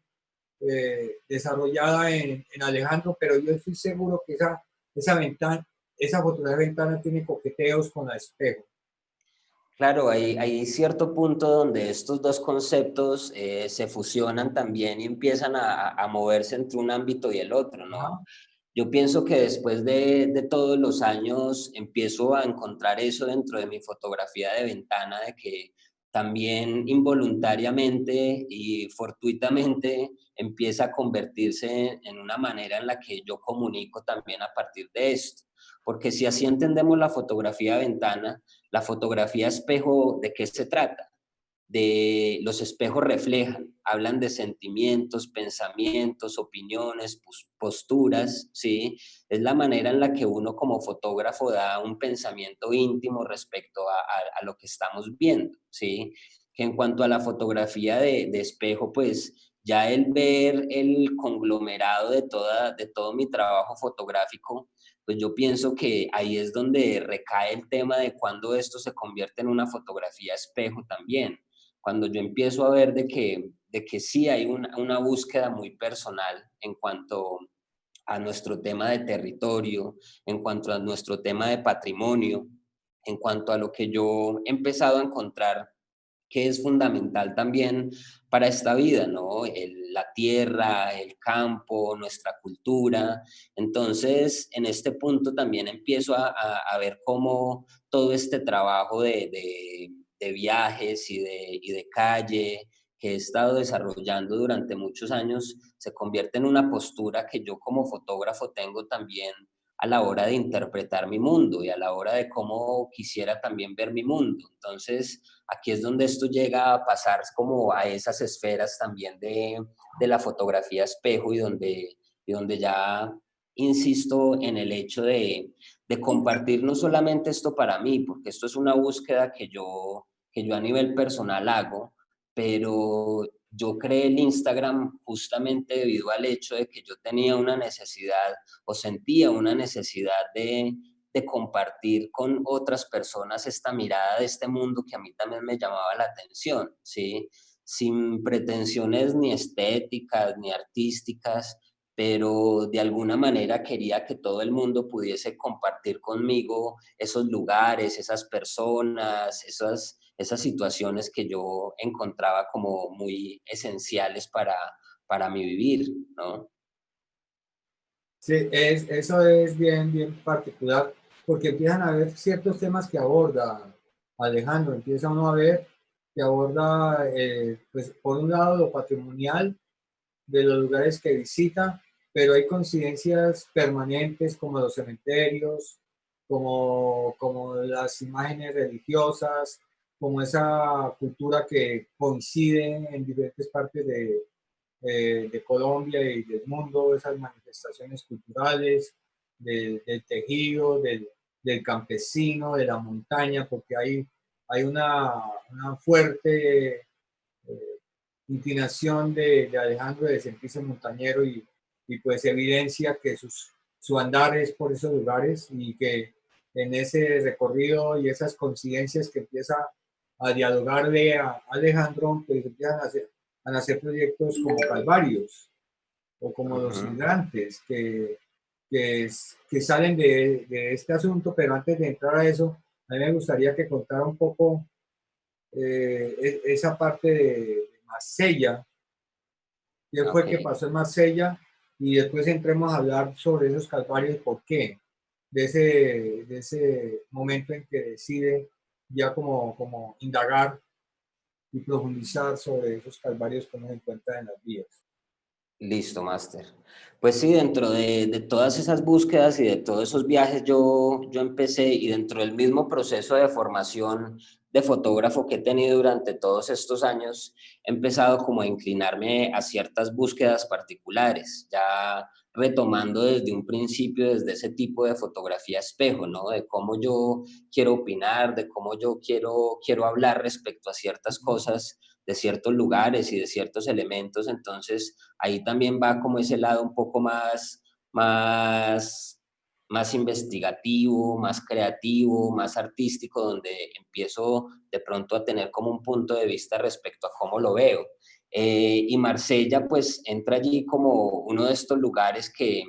desarrollada en Alejandro, pero yo estoy seguro que esa fotografía de ventana tiene coqueteos con la espejo. Claro, hay cierto punto donde estos dos conceptos se fusionan también y empiezan a moverse entre un ámbito y el otro, ¿no? Ajá. Yo pienso que después de todos los años empiezo a encontrar eso dentro de mi fotografía de ventana, de que también involuntariamente y fortuitamente empieza a convertirse en una manera en la que yo comunico también a partir de esto. Porque si así entendemos la fotografía espejo, ¿de qué se trata? De los espejos reflejan, hablan de sentimientos, pensamientos, opiniones, posturas, ¿sí? Es la manera en la que uno como fotógrafo da un pensamiento íntimo respecto a lo que estamos viendo, ¿sí? Que en cuanto a la fotografía de espejo, pues ya el ver el conglomerado de todo mi trabajo fotográfico, pues yo pienso que ahí es donde recae el tema de cuando esto se convierte en una fotografía espejo también, cuando yo empiezo a ver de que sí hay una búsqueda muy personal en cuanto a nuestro tema de territorio, en cuanto a nuestro tema de patrimonio, en cuanto a lo que yo he empezado a encontrar que es fundamental también para esta vida, ¿no? La tierra, el campo, nuestra cultura. Entonces, en este punto también empiezo a ver cómo todo este trabajo de viajes y de calle que he estado desarrollando durante muchos años se convierte en una postura que yo como fotógrafo tengo también a la hora de interpretar mi mundo y a la hora de cómo quisiera también ver mi mundo. Entonces, aquí es donde esto llega a pasar como a esas esferas también de la fotografía espejo y donde ya insisto en el hecho de compartir no solamente esto para mí, porque esto es una búsqueda que yo a nivel personal hago, pero yo creé el Instagram justamente debido al hecho de que yo tenía una necesidad o sentía una necesidad de compartir con otras personas esta mirada de este mundo que a mí también me llamaba la atención, ¿sí? Sin pretensiones ni estéticas ni artísticas, pero de alguna manera quería que todo el mundo pudiese compartir conmigo esos lugares, esas personas, esas situaciones que yo encontraba como muy esenciales para mi vivir, ¿no? Sí, eso es bien, bien particular, porque empiezan a ver ciertos temas que aborda Alejandro, empieza uno a ver que aborda, pues, por un lado, lo patrimonial de los lugares que visita, pero hay coincidencias permanentes como los cementerios, como las imágenes religiosas, como esa cultura que coincide en diferentes partes de Colombia y del mundo, esas manifestaciones culturales, del tejido, del campesino, de la montaña, porque hay una fuerte inclinación de Alejandro de sentirse montañero y pues evidencia que su andar es por esos lugares y que en ese recorrido y esas coincidencias que empieza a dialogarle a Alejandro, pues empiezan a hacer proyectos como Calvarios o como Los Ujú. Hidrantes, que salen de este asunto, pero antes de entrar a eso, a mí me gustaría que contara un poco esa parte de Marsella, qué fue que Ok. pasó en Marsella, y después entremos a hablar sobre esos calvarios y por qué, de ese momento en que decide ya como indagar y profundizar sobre esos calvarios que uno encuentra en las vías. Listo, máster. Pues sí, dentro de todas esas búsquedas y de todos esos viajes yo empecé y dentro del mismo proceso de formación de fotógrafo que he tenido durante todos estos años, he empezado como a inclinarme a ciertas búsquedas particulares, ya retomando desde un principio, desde ese tipo de fotografía espejo, ¿no? De cómo yo quiero opinar, de cómo yo quiero hablar respecto a ciertas cosas de ciertos lugares y de ciertos elementos. Entonces ahí también va como ese lado un poco más, más investigativo, más creativo, más artístico, donde empiezo de pronto a tener como un punto de vista respecto a cómo lo veo. Y Marsella pues entra allí como uno de estos lugares que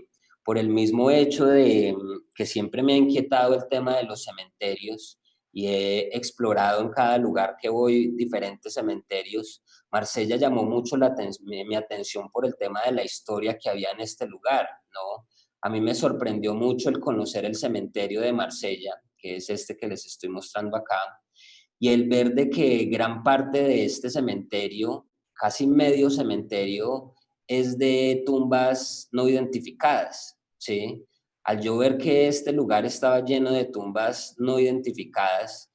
por el mismo hecho de que siempre me ha inquietado el tema de los cementerios y he explorado en cada lugar que voy diferentes cementerios. Marsella llamó mucho mi atención por el tema de la historia que había en este lugar, ¿no? A mí me sorprendió mucho el conocer el cementerio de Marsella, que es este que les estoy mostrando acá, y el ver de que gran parte de este cementerio, casi medio cementerio, es de tumbas no identificadas, ¿sí? Al yo ver que este lugar estaba lleno de tumbas no identificadas,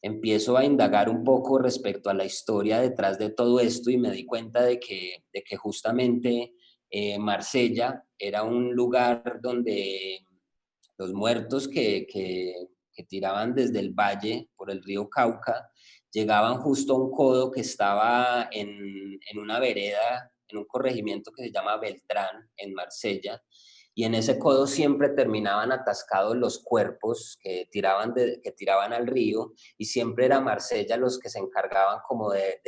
empiezo a indagar un poco respecto a la historia detrás de todo esto y me di cuenta de que justamente Marsella era un lugar donde los muertos que tiraban desde el valle por el río Cauca llegaban justo a un codo que estaba en una vereda, en un corregimiento que se llama Beltrán, en Marsella, y en ese codo siempre terminaban atascados los cuerpos que tiraban al río, y siempre era Marsella los que se encargaban como de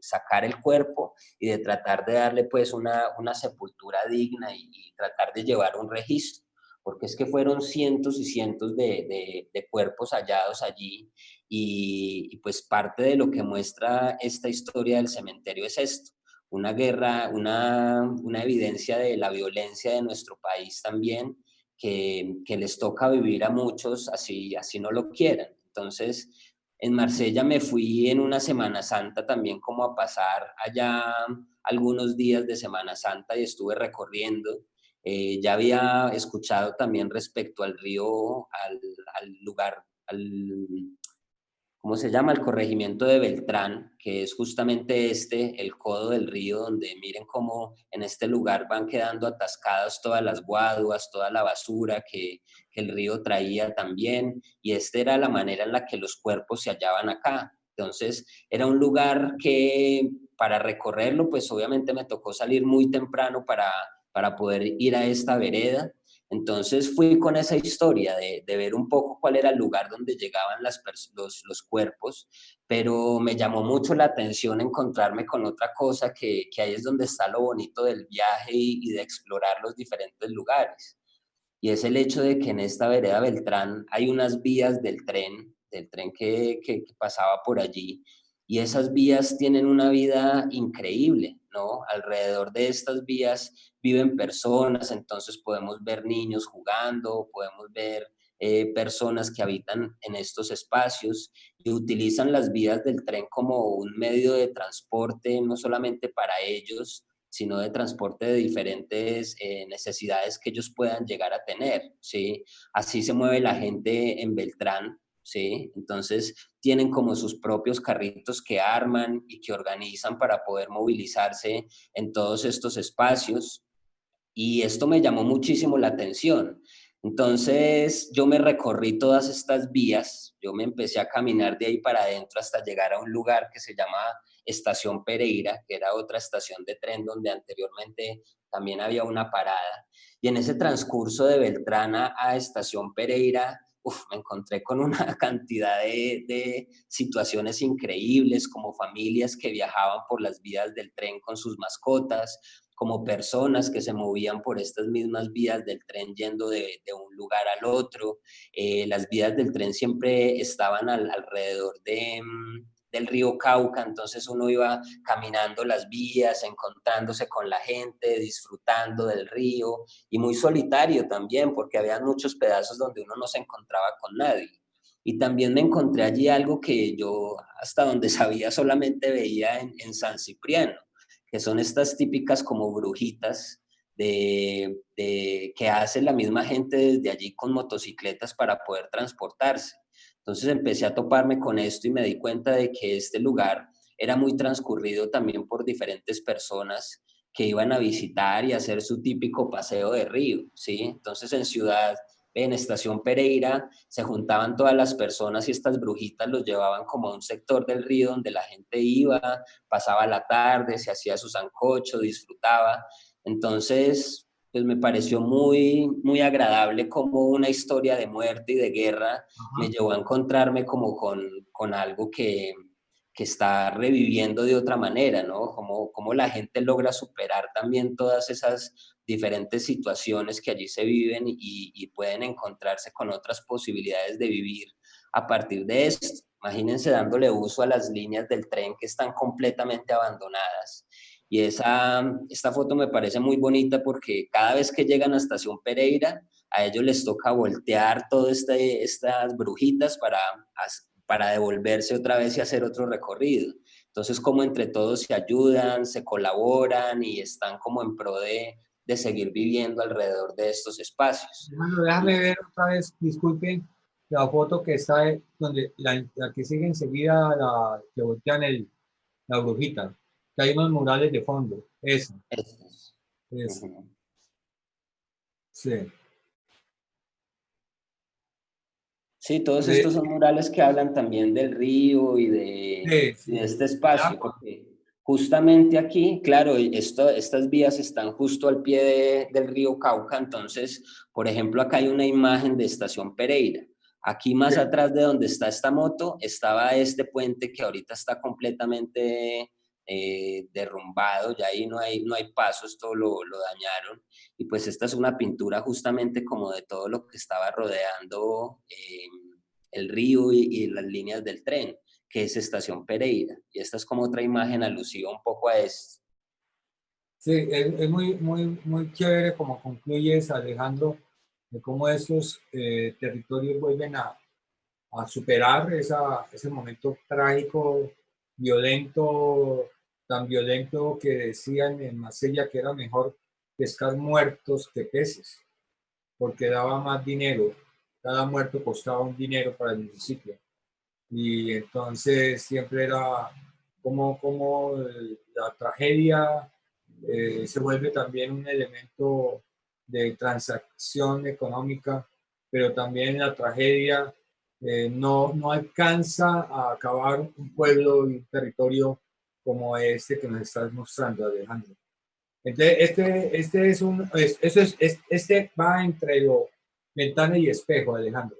sacar el cuerpo y de tratar de darle pues una sepultura digna y tratar de llevar un registro, porque es que fueron cientos y cientos de cuerpos hallados allí y pues parte de lo que muestra esta historia del cementerio es esto, una guerra, una evidencia de la violencia de nuestro país también, que les toca vivir a muchos así no lo quieran. Entonces, en Marsella me fui en una Semana Santa también como a pasar allá algunos días de Semana Santa y estuve recorriendo. Ya había escuchado también respecto al río, al lugar, ¿cómo se llama? El corregimiento de Beltrán, que es justamente el codo del río, donde miren cómo en este lugar van quedando atascadas todas las guaduas, toda la basura que el río traía también, y esta era la manera en la que los cuerpos se hallaban acá. Entonces, era un lugar que para recorrerlo, pues obviamente me tocó salir muy temprano para poder ir a esta vereda. Entonces fui con esa historia de ver un poco cuál era el lugar donde llegaban los cuerpos, pero me llamó mucho la atención encontrarme con otra cosa que ahí es donde está lo bonito del viaje y de explorar los diferentes lugares. Y es el hecho de que en esta vereda Beltrán hay unas vías del tren que pasaba por allí y esas vías tienen una vida increíble, ¿no? Alrededor de estas vías viven personas, entonces podemos ver niños jugando, podemos ver personas que habitan en estos espacios y utilizan las vías del tren como un medio de transporte, no solamente para ellos, sino de transporte de diferentes necesidades que ellos puedan llegar a tener, ¿sí? Así se mueve la gente en Beltrán, ¿sí? Entonces tienen como sus propios carritos que arman y que organizan para poder movilizarse en todos estos espacios. Y esto me llamó muchísimo la atención. Entonces yo me recorrí todas estas vías, yo me empecé a caminar de ahí para adentro hasta llegar a un lugar que se llama Estación Pereira, que era otra estación de tren donde anteriormente también había una parada. Y en ese transcurso de Beltrana a Estación Pereira, me encontré con una cantidad de situaciones increíbles, como familias que viajaban por las vías del tren con sus mascotas, como personas que se movían por estas mismas vías del tren yendo de un lugar al otro. Las vías del tren siempre estaban alrededor del río Cauca, entonces uno iba caminando las vías, encontrándose con la gente, disfrutando del río y muy solitario también, porque había muchos pedazos donde uno no se encontraba con nadie. Y también me encontré allí algo que yo hasta donde sabía solamente veía en San Cipriano, que son estas típicas como brujitas que hace la misma gente desde allí con motocicletas para poder transportarse. Entonces empecé a toparme con esto y me di cuenta de que este lugar era muy transcurrido también por diferentes personas que iban a visitar y hacer su típico paseo de río, ¿sí? Entonces en Estación Pereira, se juntaban todas las personas y estas brujitas los llevaban como a un sector del río donde la gente iba, pasaba la tarde, se hacía su sancocho, disfrutaba. Entonces, pues me pareció muy, muy agradable como una historia de muerte y de guerra me Ajá. llevó a encontrarme como con algo que está reviviendo de otra manera, ¿no? Como la gente logra superar también todas esas diferentes situaciones que allí se viven y pueden encontrarse con otras posibilidades de vivir a partir de esto. Imagínense dándole uso a las líneas del tren que están completamente abandonadas. Y esta foto me parece muy bonita porque cada vez que llegan a Estación Pereira, a ellos les toca voltear todas estas brujitas para devolverse otra vez y hacer otro recorrido. Entonces, como entre todos se ayudan, se colaboran y están como en pro de seguir viviendo alrededor de estos espacios. Bueno, déjame ver otra vez, disculpen, la foto que está donde la que sigue enseguida, la que voltean la brujita, que hay unos murales de fondo. Esa, Estos. esa. Ujú. Sí. Sí, todos De- estos son murales que hablan también del río sí, y de sí. este El espacio, agua. porque justamente aquí, claro, estas vías están justo al pie del río Cauca, entonces, por ejemplo, acá hay una imagen de Estación Pereira. Aquí más Sí. atrás de donde está esta moto, estaba este puente que ahorita está completamente derrumbado, ya ahí no hay paso, esto lo dañaron. Y pues esta es una pintura justamente como de todo lo que estaba rodeando el río y las líneas del tren, que es Estación Pereira. Y esta es como otra imagen alusiva un poco a esto. Sí, es muy, muy, muy chévere como concluyes, Alejandro, de cómo estos territorios vuelven a superar ese momento trágico, violento, tan violento que decían en Marsella que era mejor pescar muertos que peces, porque daba más dinero. Cada muerto costaba un dinero para el municipio. Y entonces siempre era como la tragedia se vuelve también un elemento de transacción económica, pero también la tragedia no alcanza a acabar un pueblo y un territorio como este que nos estás mostrando, Alejandro. Entonces, este es este va entre lo ventana y espejo, Alejandro.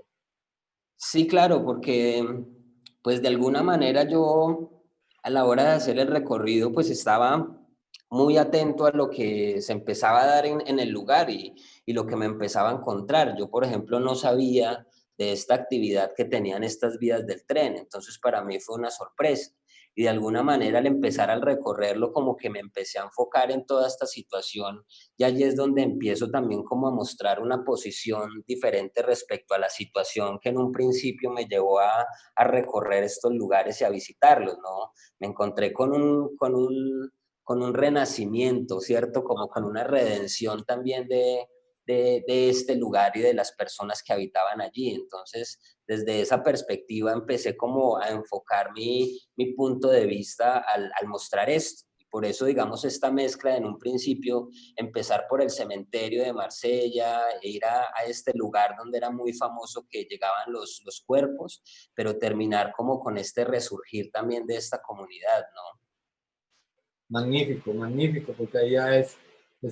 Sí, claro, porque pues de alguna manera yo a la hora de hacer el recorrido pues estaba muy atento a lo que se empezaba a dar en el lugar y lo que me empezaba a encontrar. Yo, por ejemplo, no sabía de esta actividad que tenían estas vías del tren, entonces para mí fue una sorpresa. y de alguna manera al empezar al recorrerlo como que me empecé a enfocar en toda esta situación y allí es donde empiezo también como a mostrar una posición diferente respecto a la situación que en un principio me llevó a recorrer estos lugares y a visitarlos, ¿no? Me encontré con un renacimiento, ¿cierto? Como con una redención también de este lugar y de las personas que habitaban allí. Entonces, desde esa perspectiva empecé como a enfocar mi punto de vista al mostrar esto. Y por eso, digamos, esta mezcla en un principio, empezar por el cementerio de Marsella, e ir a este lugar donde era muy famoso que llegaban los cuerpos, pero terminar como con este resurgir también de esta comunidad, ¿no? Magnífico, magnífico, porque ahí ya es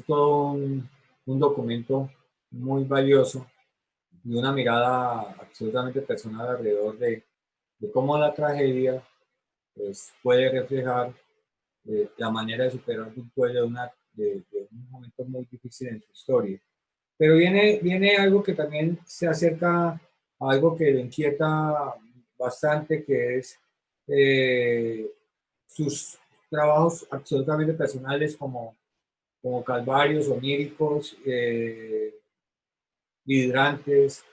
todo un documento muy valioso y una mirada absolutamente personal alrededor de cómo la tragedia pues, puede reflejar la manera de superar un duelo de un momento muy difícil en su historia. Pero viene algo que también se acerca a algo que le inquieta bastante, que es eh, sus trabajos absolutamente personales como calvarios, oníricos, hidrantes.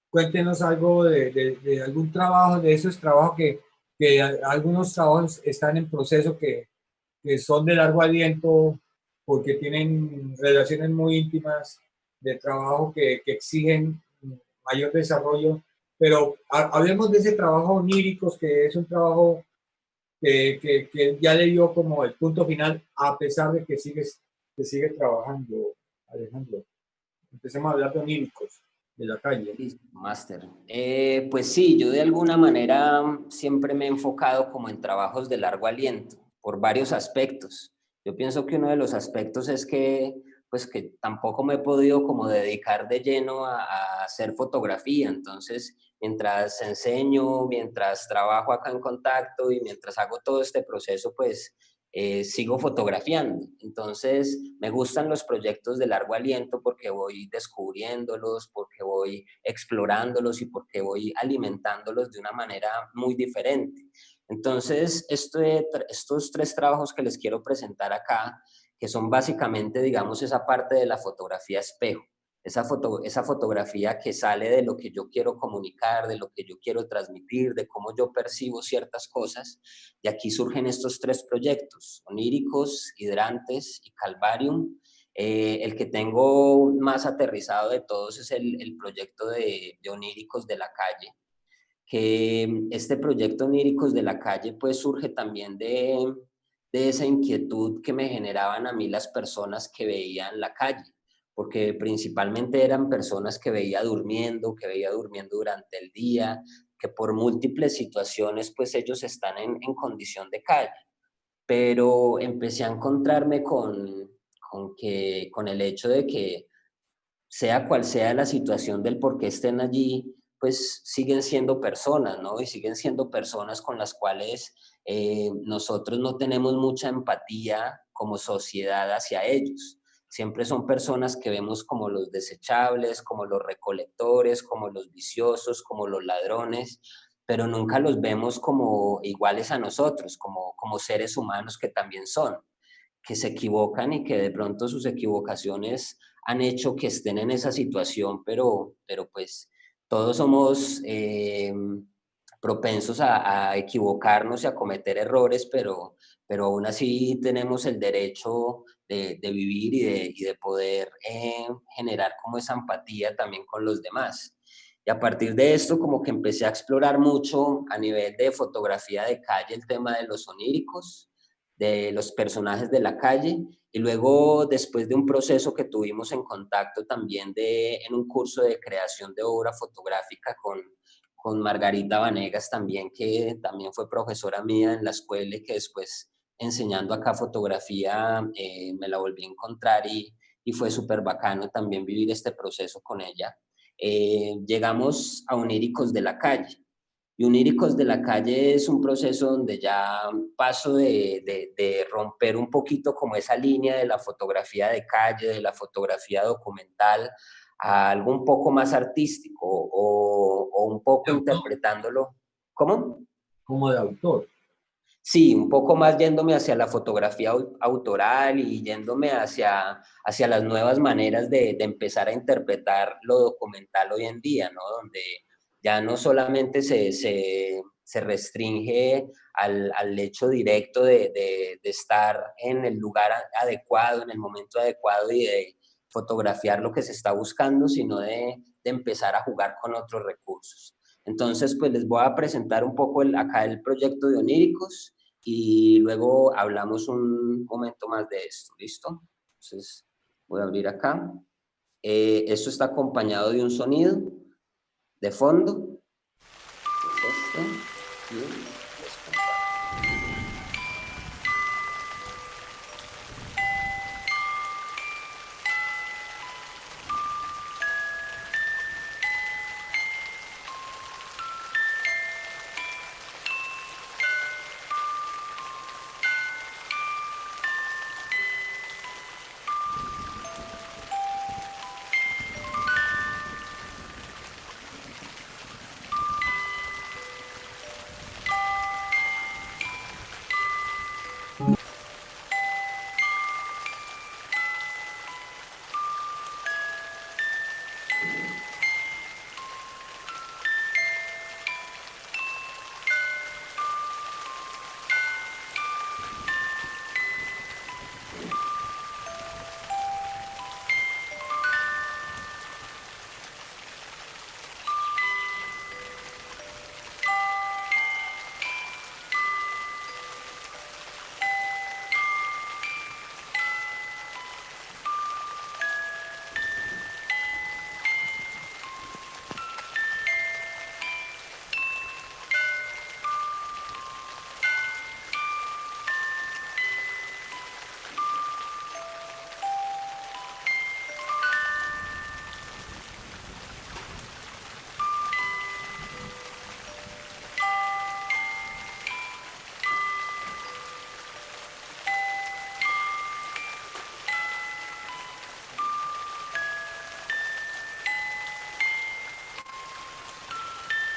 Cuéntenos algo de algún trabajo, de esos trabajos que algunos trabajos están en proceso que son de largo aliento porque tienen relaciones muy íntimas de trabajo que exigen mayor desarrollo. Pero hablemos de ese trabajo oníricos, que es un trabajo que ya le dio como el punto final, a pesar de que sigue trabajando, Alejandro. Empecemos a hablar de oníricos, de la calle. Listo, máster. Pues sí, yo de alguna manera siempre me he enfocado como en trabajos de largo aliento, por varios aspectos. Yo pienso que uno de los aspectos es que, pues que tampoco me he podido como dedicar de lleno a hacer fotografía. Entonces, mientras enseño, mientras trabajo acá en contacto y mientras hago todo este proceso, pues sigo fotografiando. Entonces, me gustan los proyectos de largo aliento porque voy descubriéndolos, porque voy explorándolos y porque voy alimentándolos de una manera muy diferente. Entonces, estos tres trabajos que les quiero presentar acá, que son básicamente, digamos, esa parte de la fotografía espejo, esa fotografía que sale de lo que yo quiero comunicar, de lo que yo quiero transmitir, de cómo yo percibo ciertas cosas. Y aquí surgen estos tres proyectos, oníricos, hidrantes y calvarium. El que tengo más aterrizado de todos es el proyecto de oníricos de la calle, que este proyecto oníricos de la calle pues surge también de esa inquietud que me generaban a mí las personas que veían la calle, porque principalmente eran personas que veía durmiendo durante el día, que por múltiples situaciones pues ellos están en condición de calle, pero empecé a encontrarme con el hecho de que sea cual sea la situación del por qué estén allí, pues siguen siendo personas, ¿no? Y siguen siendo personas con las cuales nosotros no tenemos mucha empatía como sociedad hacia ellos. Siempre son personas que vemos como los desechables, como los recolectores, como los viciosos, como los ladrones, pero nunca los vemos como iguales a nosotros, como seres humanos que también son, que se equivocan y que de pronto sus equivocaciones han hecho que estén en esa situación, pero pues todos somos propensos a equivocarnos y a cometer errores, pero aún así tenemos el derecho de vivir y de poder generar como esa empatía también con los demás. Y a partir de esto, como que empecé a explorar mucho a nivel de fotografía de calle el tema de los oníricos, de los personajes de la calle, y luego después de un proceso que tuvimos en contacto también en un curso de creación de obra fotográfica con Margarita Vanegas también, que también fue profesora mía en la escuela y que después enseñando acá fotografía me la volví a encontrar y fue súper bacano también vivir este proceso con ella. Llegamos a Oníricos de la calle. Y Uníricos de la calle es un proceso donde ya paso de romper un poquito como esa línea de la fotografía de calle, de la fotografía documental, a algo un poco más artístico o un poco De autor, interpretándolo. ¿Cómo? como de autor. Sí, un poco más yéndome hacia la fotografía autoral y yéndome hacia las nuevas maneras de empezar a interpretar lo documental hoy en día, ¿no? Donde ya no solamente se restringe al hecho directo de estar en el lugar adecuado, en el momento adecuado y de fotografiar lo que se está buscando, sino de empezar a jugar con otros recursos. Entonces, pues les voy a presentar un poco acá el proyecto de Oníricos y luego hablamos un momento más de esto, ¿listo? Entonces, voy a abrir acá. Esto está acompañado de un sonido de fondo. Es este. Y les comparto.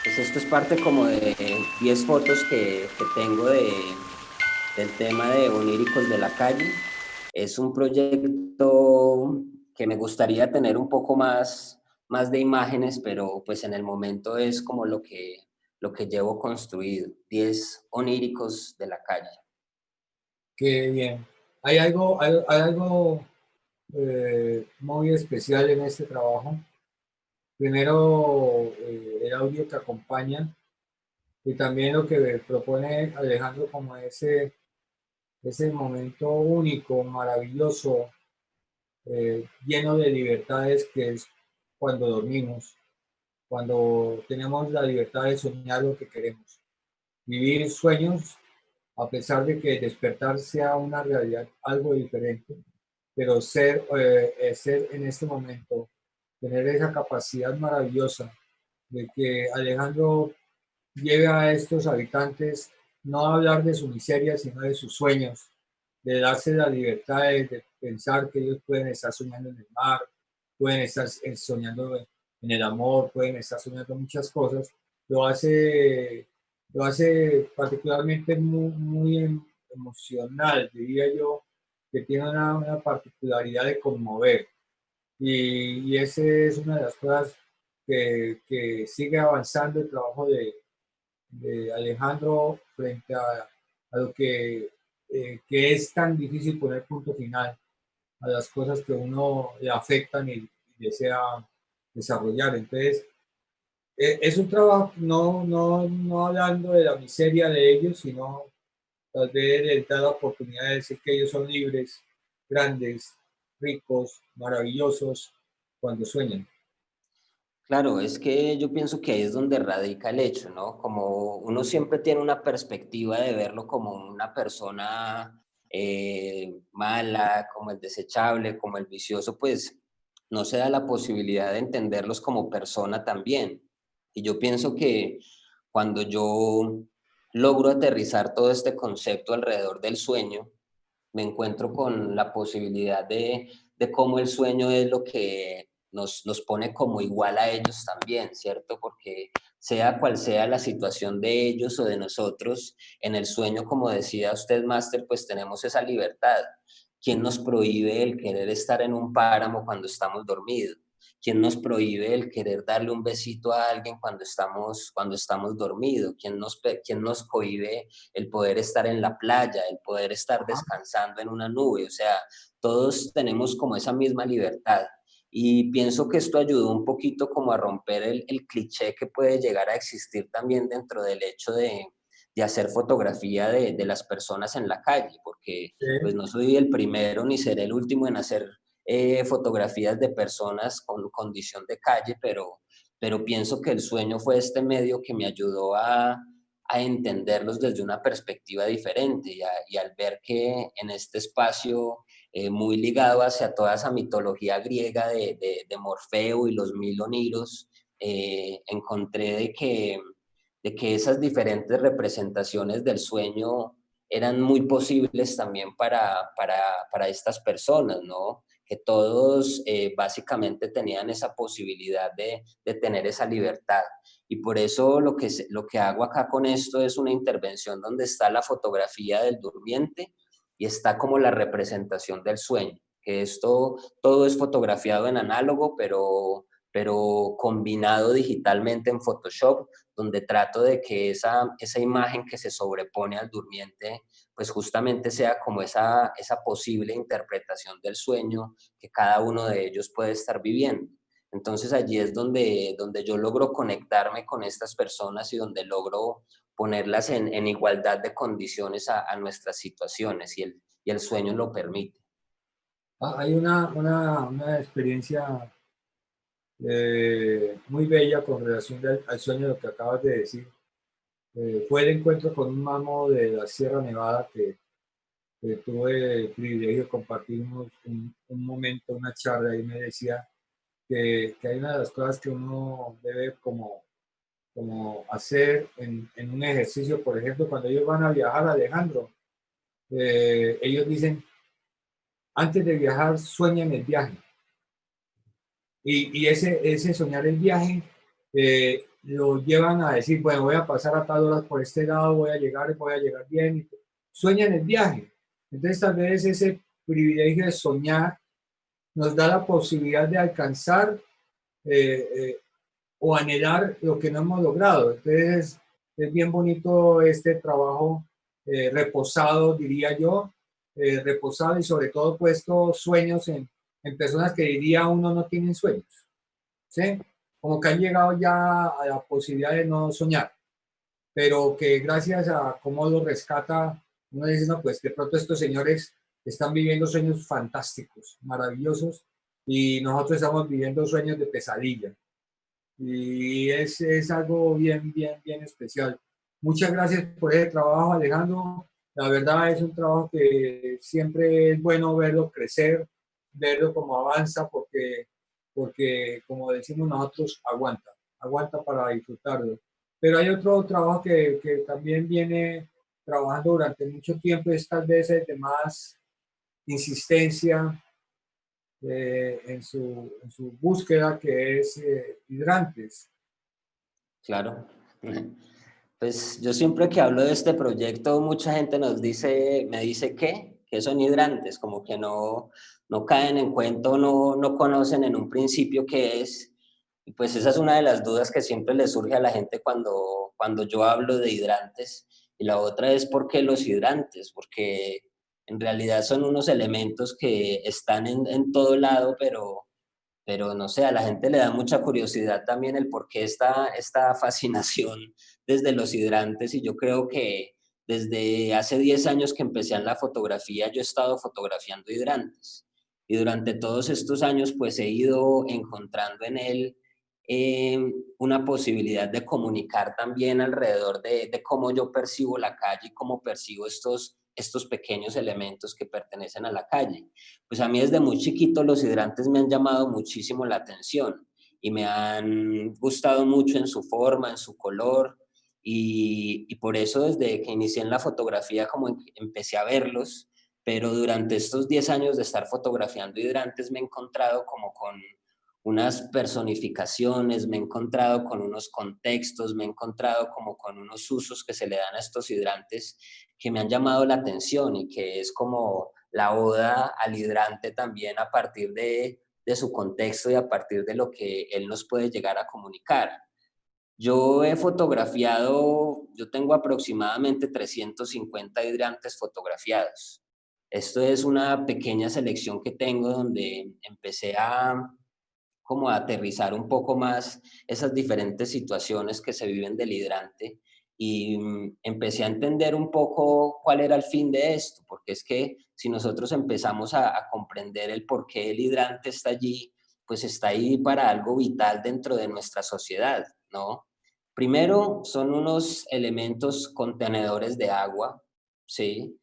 Pues esto es parte como de 10 fotos que tengo del tema de Oníricos de la Calle. Es un proyecto que me gustaría tener un poco más de imágenes, pero pues en el momento es como lo que llevo construido, 10 oníricos de la calle. Qué bien. Hay algo muy especial en este trabajo. Primero, el audio que acompaña y también lo que propone Alejandro como ese momento único, maravilloso, lleno de libertades que es cuando dormimos, cuando tenemos la libertad de soñar lo que queremos, vivir sueños a pesar de que despertar sea una realidad algo diferente, pero ser en este momento, tener esa capacidad maravillosa de que Alejandro lleve a estos habitantes no a hablar de su miseria, sino de sus sueños, de darse la libertad de pensar que ellos pueden estar soñando en el mar, pueden estar soñando en el amor, pueden estar soñando muchas cosas, lo hace, lo hace particularmente muy emocional, diría yo, que tiene una particularidad de conmover. Y esa es una de las cosas que sigue avanzando el trabajo de Alejandro frente a lo que es tan difícil poner punto final a las cosas que uno le afectan y desea desarrollar. Entonces, es un trabajo no hablando de la miseria de ellos, sino tal vez les da la oportunidad de decir que ellos son libres, grandes, ricos, maravillosos cuando sueñan. Claro, es que yo pienso que ahí es donde radica el hecho, ¿no? Como uno siempre tiene una perspectiva de verlo como una persona mala, como el desechable, como el vicioso, pues no se da la posibilidad de entenderlos como persona también. Y yo pienso que cuando yo logro aterrizar todo este concepto alrededor del sueño, me encuentro con la posibilidad de cómo el sueño es lo que nos pone como igual a ellos también, ¿cierto? Porque sea cual sea la situación de ellos o de nosotros, en el sueño, como decía usted, Máster, pues tenemos esa libertad. ¿Quién nos prohíbe el querer estar en un páramo cuando estamos dormidos? ¿Quién nos prohíbe el querer darle un besito a alguien cuando estamos dormidos? ¿Quién nos cohíbe el poder estar en la playa, el poder estar descansando en una nube? O sea, todos tenemos como esa misma libertad. Y pienso que esto ayudó un poquito como a romper el cliché que puede llegar a existir también dentro del hecho de hacer fotografía de las personas en la calle, porque pues no soy el primero ni seré el último en hacer fotografías de personas con condición de calle, pero pienso que el sueño fue este medio que me ayudó a entenderlos desde una perspectiva diferente y al ver que en este espacio muy ligado hacia toda esa mitología griega de Morfeo y los mil oniros, encontré de que esas diferentes representaciones del sueño eran muy posibles también para estas personas, ¿no? Que todos básicamente tenían esa posibilidad de tener esa libertad. Y por eso lo que hago acá con esto es una intervención donde está la fotografía del durmiente y está como la representación del sueño, que esto todo es fotografiado en análogo, pero combinado digitalmente en Photoshop, donde trato de que esa imagen que se sobrepone al durmiente, pues justamente sea como esa posible interpretación del sueño que cada uno de ellos puede estar viviendo. Entonces allí es donde yo logro conectarme con estas personas y donde logro ponerlas en igualdad de condiciones a nuestras situaciones y el sueño lo permite. Hay una experiencia muy bella con relación al sueño, lo que acabas de decir. Fue el encuentro con un mamo de la Sierra Nevada que tuve el privilegio de compartir un momento, una charla, y me decía que hay una de las cosas que uno debe como hacer en un ejercicio. Por ejemplo, cuando ellos van a viajar, Alejandro, ellos dicen, antes de viajar, sueñan el viaje. Y ese soñar el viaje lo llevan a decir, bueno, voy a pasar a tal hora por este lado, voy a llegar bien. Sueñan el viaje. Entonces, tal vez ese privilegio de soñar nos da la posibilidad de alcanzar eh, eh, o anhelar lo que no hemos logrado. Entonces, es bien bonito este trabajo reposado, diría yo, reposado y sobre todo puesto sueños en personas que diría uno no tienen sueños, ¿sí? Como que han llegado ya a la posibilidad de no soñar, pero que gracias a cómo lo rescata, uno dice, no, pues de pronto estos señores están viviendo sueños fantásticos, maravillosos, y nosotros estamos viviendo sueños de pesadilla. Y es algo bien especial. Muchas gracias por ese trabajo, Alejandro. La verdad es un trabajo que siempre es bueno verlo crecer, verlo como avanza, porque como decimos nosotros, aguanta para disfrutarlo. Pero hay otro trabajo que también viene trabajando durante mucho tiempo, es tal vez el de más insistencia, en su búsqueda, que es hidrantes. Claro. Pues yo siempre que hablo de este proyecto, mucha gente me dice que son hidrantes, como que no caen en cuenta, no conocen en un principio qué es. Y pues esa es una de las dudas que siempre le surge a la gente cuando yo hablo de hidrantes. Y la otra es ¿por qué los hidrantes? Porque en realidad son unos elementos que están en todo lado, pero no sé, a la gente le da mucha curiosidad también el por qué esta fascinación desde los hidrantes, y yo creo que desde hace 10 años que empecé en la fotografía, yo he estado fotografiando hidrantes, y durante todos estos años pues he ido encontrando en él eh, una posibilidad de comunicar también alrededor de cómo yo percibo la calle y cómo percibo estos pequeños elementos que pertenecen a la calle. Pues a mí desde muy chiquito los hidrantes me han llamado muchísimo la atención y me han gustado mucho en su forma, en su color, y por eso desde que inicié en la fotografía como empecé a verlos, pero durante estos 10 años de estar fotografiando hidrantes me he encontrado como unas personificaciones, me he encontrado con unos contextos, me he encontrado como con unos usos que se le dan a estos hidrantes que me han llamado la atención y que es como la oda al hidrante también a partir de su contexto y a partir de lo que él nos puede llegar a comunicar. Yo he fotografiado, yo tengo aproximadamente 350 hidrantes fotografiados. Esto es una pequeña selección que tengo donde empecé a como a aterrizar un poco más esas diferentes situaciones que se viven del hidrante y empecé a entender un poco cuál era el fin de esto, porque es que si nosotros empezamos a comprender el por qué el hidrante está allí, pues está ahí para algo vital dentro de nuestra sociedad, ¿no? Primero, son unos elementos contenedores de agua, ¿sí?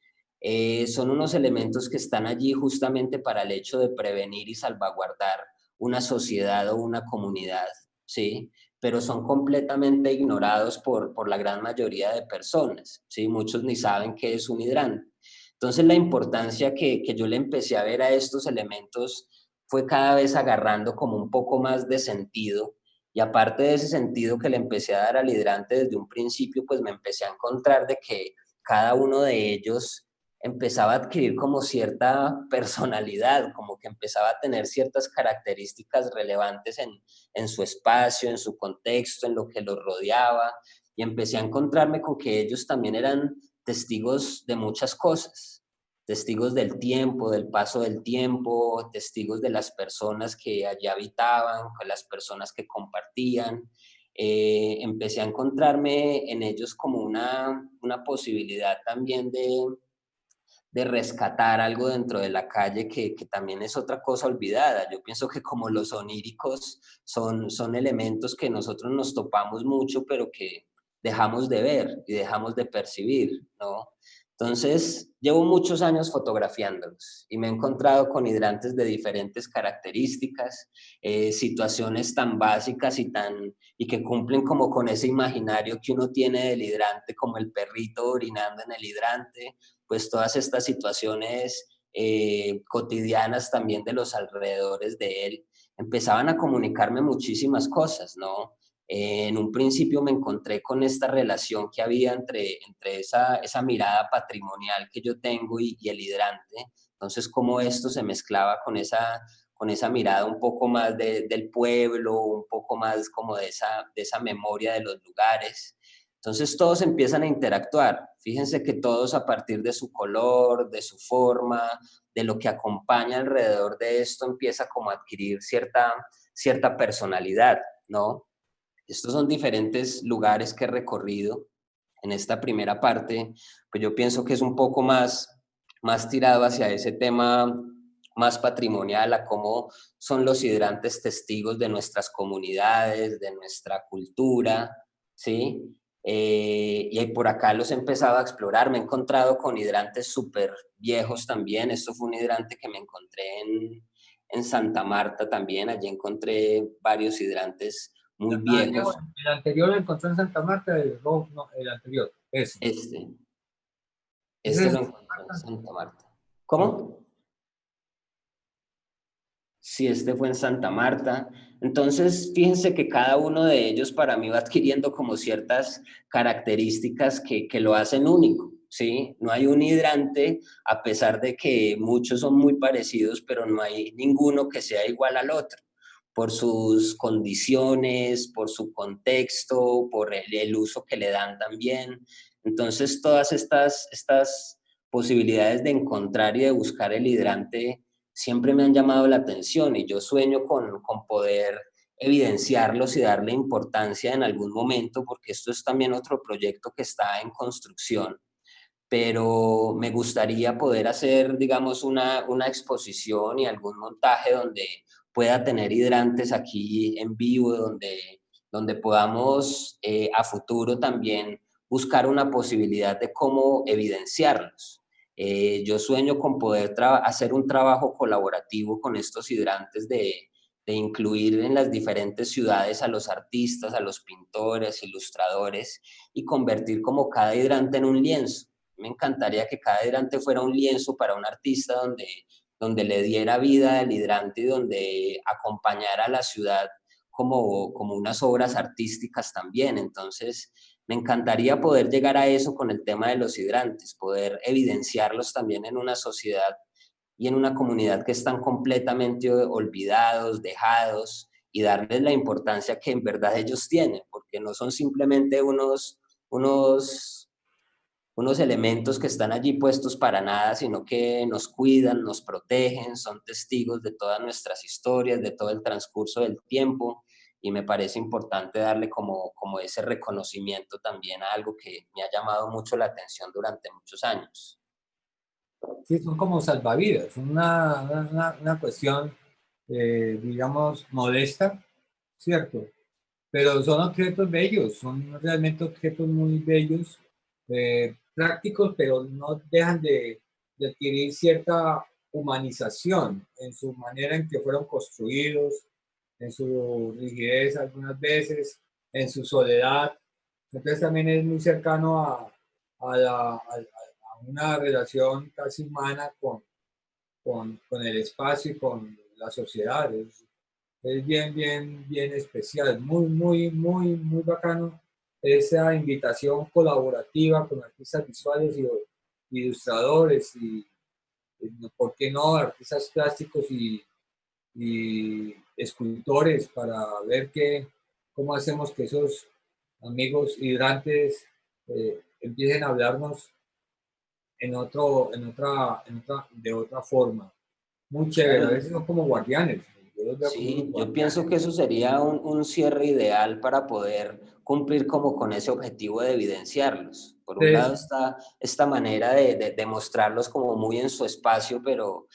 Son unos elementos que están allí justamente para el hecho de prevenir y salvaguardar una sociedad o una comunidad, ¿sí? Pero son completamente ignorados por la gran mayoría de personas, ¿sí? Muchos ni saben qué es un hidrante. Entonces, la importancia que yo le empecé a ver a estos elementos fue cada vez agarrando como un poco más de sentido, y aparte de ese sentido que le empecé a dar al hidrante desde un principio, pues me empecé a encontrar de que cada uno de ellos empezaba a adquirir como cierta personalidad, como que empezaba a tener ciertas características relevantes en su espacio, en su contexto, en lo que los rodeaba, y empecé a encontrarme con que ellos también eran testigos de muchas cosas, testigos del tiempo, del paso del tiempo, testigos de las personas que allí habitaban, con las personas que compartían. Empecé a encontrarme en ellos como una posibilidad también de rescatar algo dentro de la calle que también es otra cosa olvidada. Yo pienso que como los oníricos son elementos que nosotros nos topamos mucho, pero que dejamos de ver y dejamos de percibir, ¿no? Entonces, llevo muchos años fotografiándolos y me he encontrado con hidrantes de diferentes características, situaciones tan básicas y que cumplen como con ese imaginario que uno tiene del hidrante, como el perrito orinando en el hidrante, pues todas estas situaciones cotidianas también de los alrededores de él, empezaban a comunicarme muchísimas cosas, ¿no? En un principio me encontré con esta relación que había entre esa mirada patrimonial que yo tengo y el hidrante, entonces cómo esto se mezclaba con esa mirada un poco más del pueblo, un poco más como de esa memoria de los lugares. Entonces todos empiezan a interactuar. Fíjense que todos a partir de su color, de su forma, de lo que acompaña alrededor de esto, empieza como a adquirir cierta personalidad, ¿no? Estos son diferentes lugares que he recorrido. En esta primera parte, pues yo pienso que es un poco más tirado hacia ese tema más patrimonial, a cómo son los hidrantes testigos de nuestras comunidades, de nuestra cultura, ¿sí? Y ahí por acá los he empezado a explorar, me he encontrado con hidrantes súper viejos también. Esto fue un hidrante que me encontré en Santa Marta también, allí encontré varios hidrantes muy viejos. El anterior lo encontró en Santa Marta, no, el anterior, ese. Este, ¿Ese este es lo en Santa encontré en Marta? Santa Marta. Sí. ¿Cómo? Sí, este fue en Santa Marta. Entonces, fíjense que cada uno de ellos para mí va adquiriendo como ciertas características que lo hacen único, ¿sí? No hay un hidrante, a pesar de que muchos son muy parecidos, pero no hay ninguno que sea igual al otro, por sus condiciones, por su contexto, por el uso que le dan también. Entonces, todas estas posibilidades de encontrar y de buscar el hidrante siempre me han llamado la atención, y yo sueño con poder evidenciarlos y darle importancia en algún momento, porque esto es también otro proyecto que está en construcción, pero me gustaría poder hacer, digamos, una exposición y algún montaje donde pueda tener hidrantes aquí en vivo, donde podamos a futuro también buscar una posibilidad de cómo evidenciarlos. Yo sueño con poder hacer un trabajo colaborativo con estos hidrantes de incluir en las diferentes ciudades a los artistas, a los pintores, ilustradores, y convertir como cada hidrante en un lienzo. Me encantaría que cada hidrante fuera un lienzo para un artista donde donde le diera vida al hidrante y donde acompañara a la ciudad como unas obras artísticas también. Entonces, me encantaría poder llegar a eso con el tema de los hidrantes, poder evidenciarlos también en una sociedad y en una comunidad que están completamente olvidados, dejados, y darles la importancia que en verdad ellos tienen, porque no son simplemente unos unos elementos que están allí puestos para nada, sino que nos cuidan, nos protegen, son testigos de todas nuestras historias, de todo el transcurso del tiempo, y me parece importante darle como ese reconocimiento también a algo que me ha llamado mucho la atención durante muchos años. Sí, son como salvavidas, una cuestión, digamos, modesta, ¿cierto? Pero son objetos bellos, son realmente objetos muy bellos, prácticos, pero no dejan de adquirir cierta humanización en su manera en que fueron construidos, en su rigidez algunas veces, en su soledad. Entonces también es muy cercano a una relación casi humana con el espacio y con la sociedad. Es bien, bien, bien especial, muy, muy, muy, muy bacano esa invitación colaborativa con artistas visuales y ilustradores y, ¿por qué no?, artistas plásticos y escultores para ver cómo hacemos que esos amigos hidrantes empiecen a hablarnos de otra forma. Muy chévere, a Claro, veces son como guardianes, yo los veo como unos sí, yo pienso guardianes. que eso sería un cierre ideal para poder cumplir como con ese objetivo de evidenciarlos. Por un lado Entonces, está esta manera de mostrarlos como muy en su espacio, pero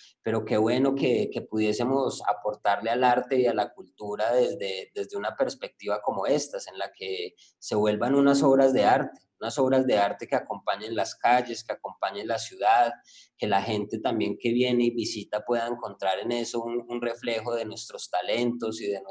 qué bueno que pudiésemos aportarle al arte y a la cultura desde una perspectiva como estas, en la que se vuelvan unas obras de arte que acompañen las calles, que acompañen la ciudad, que la gente también que viene y visita pueda encontrar en eso un reflejo de nuestros talentos y de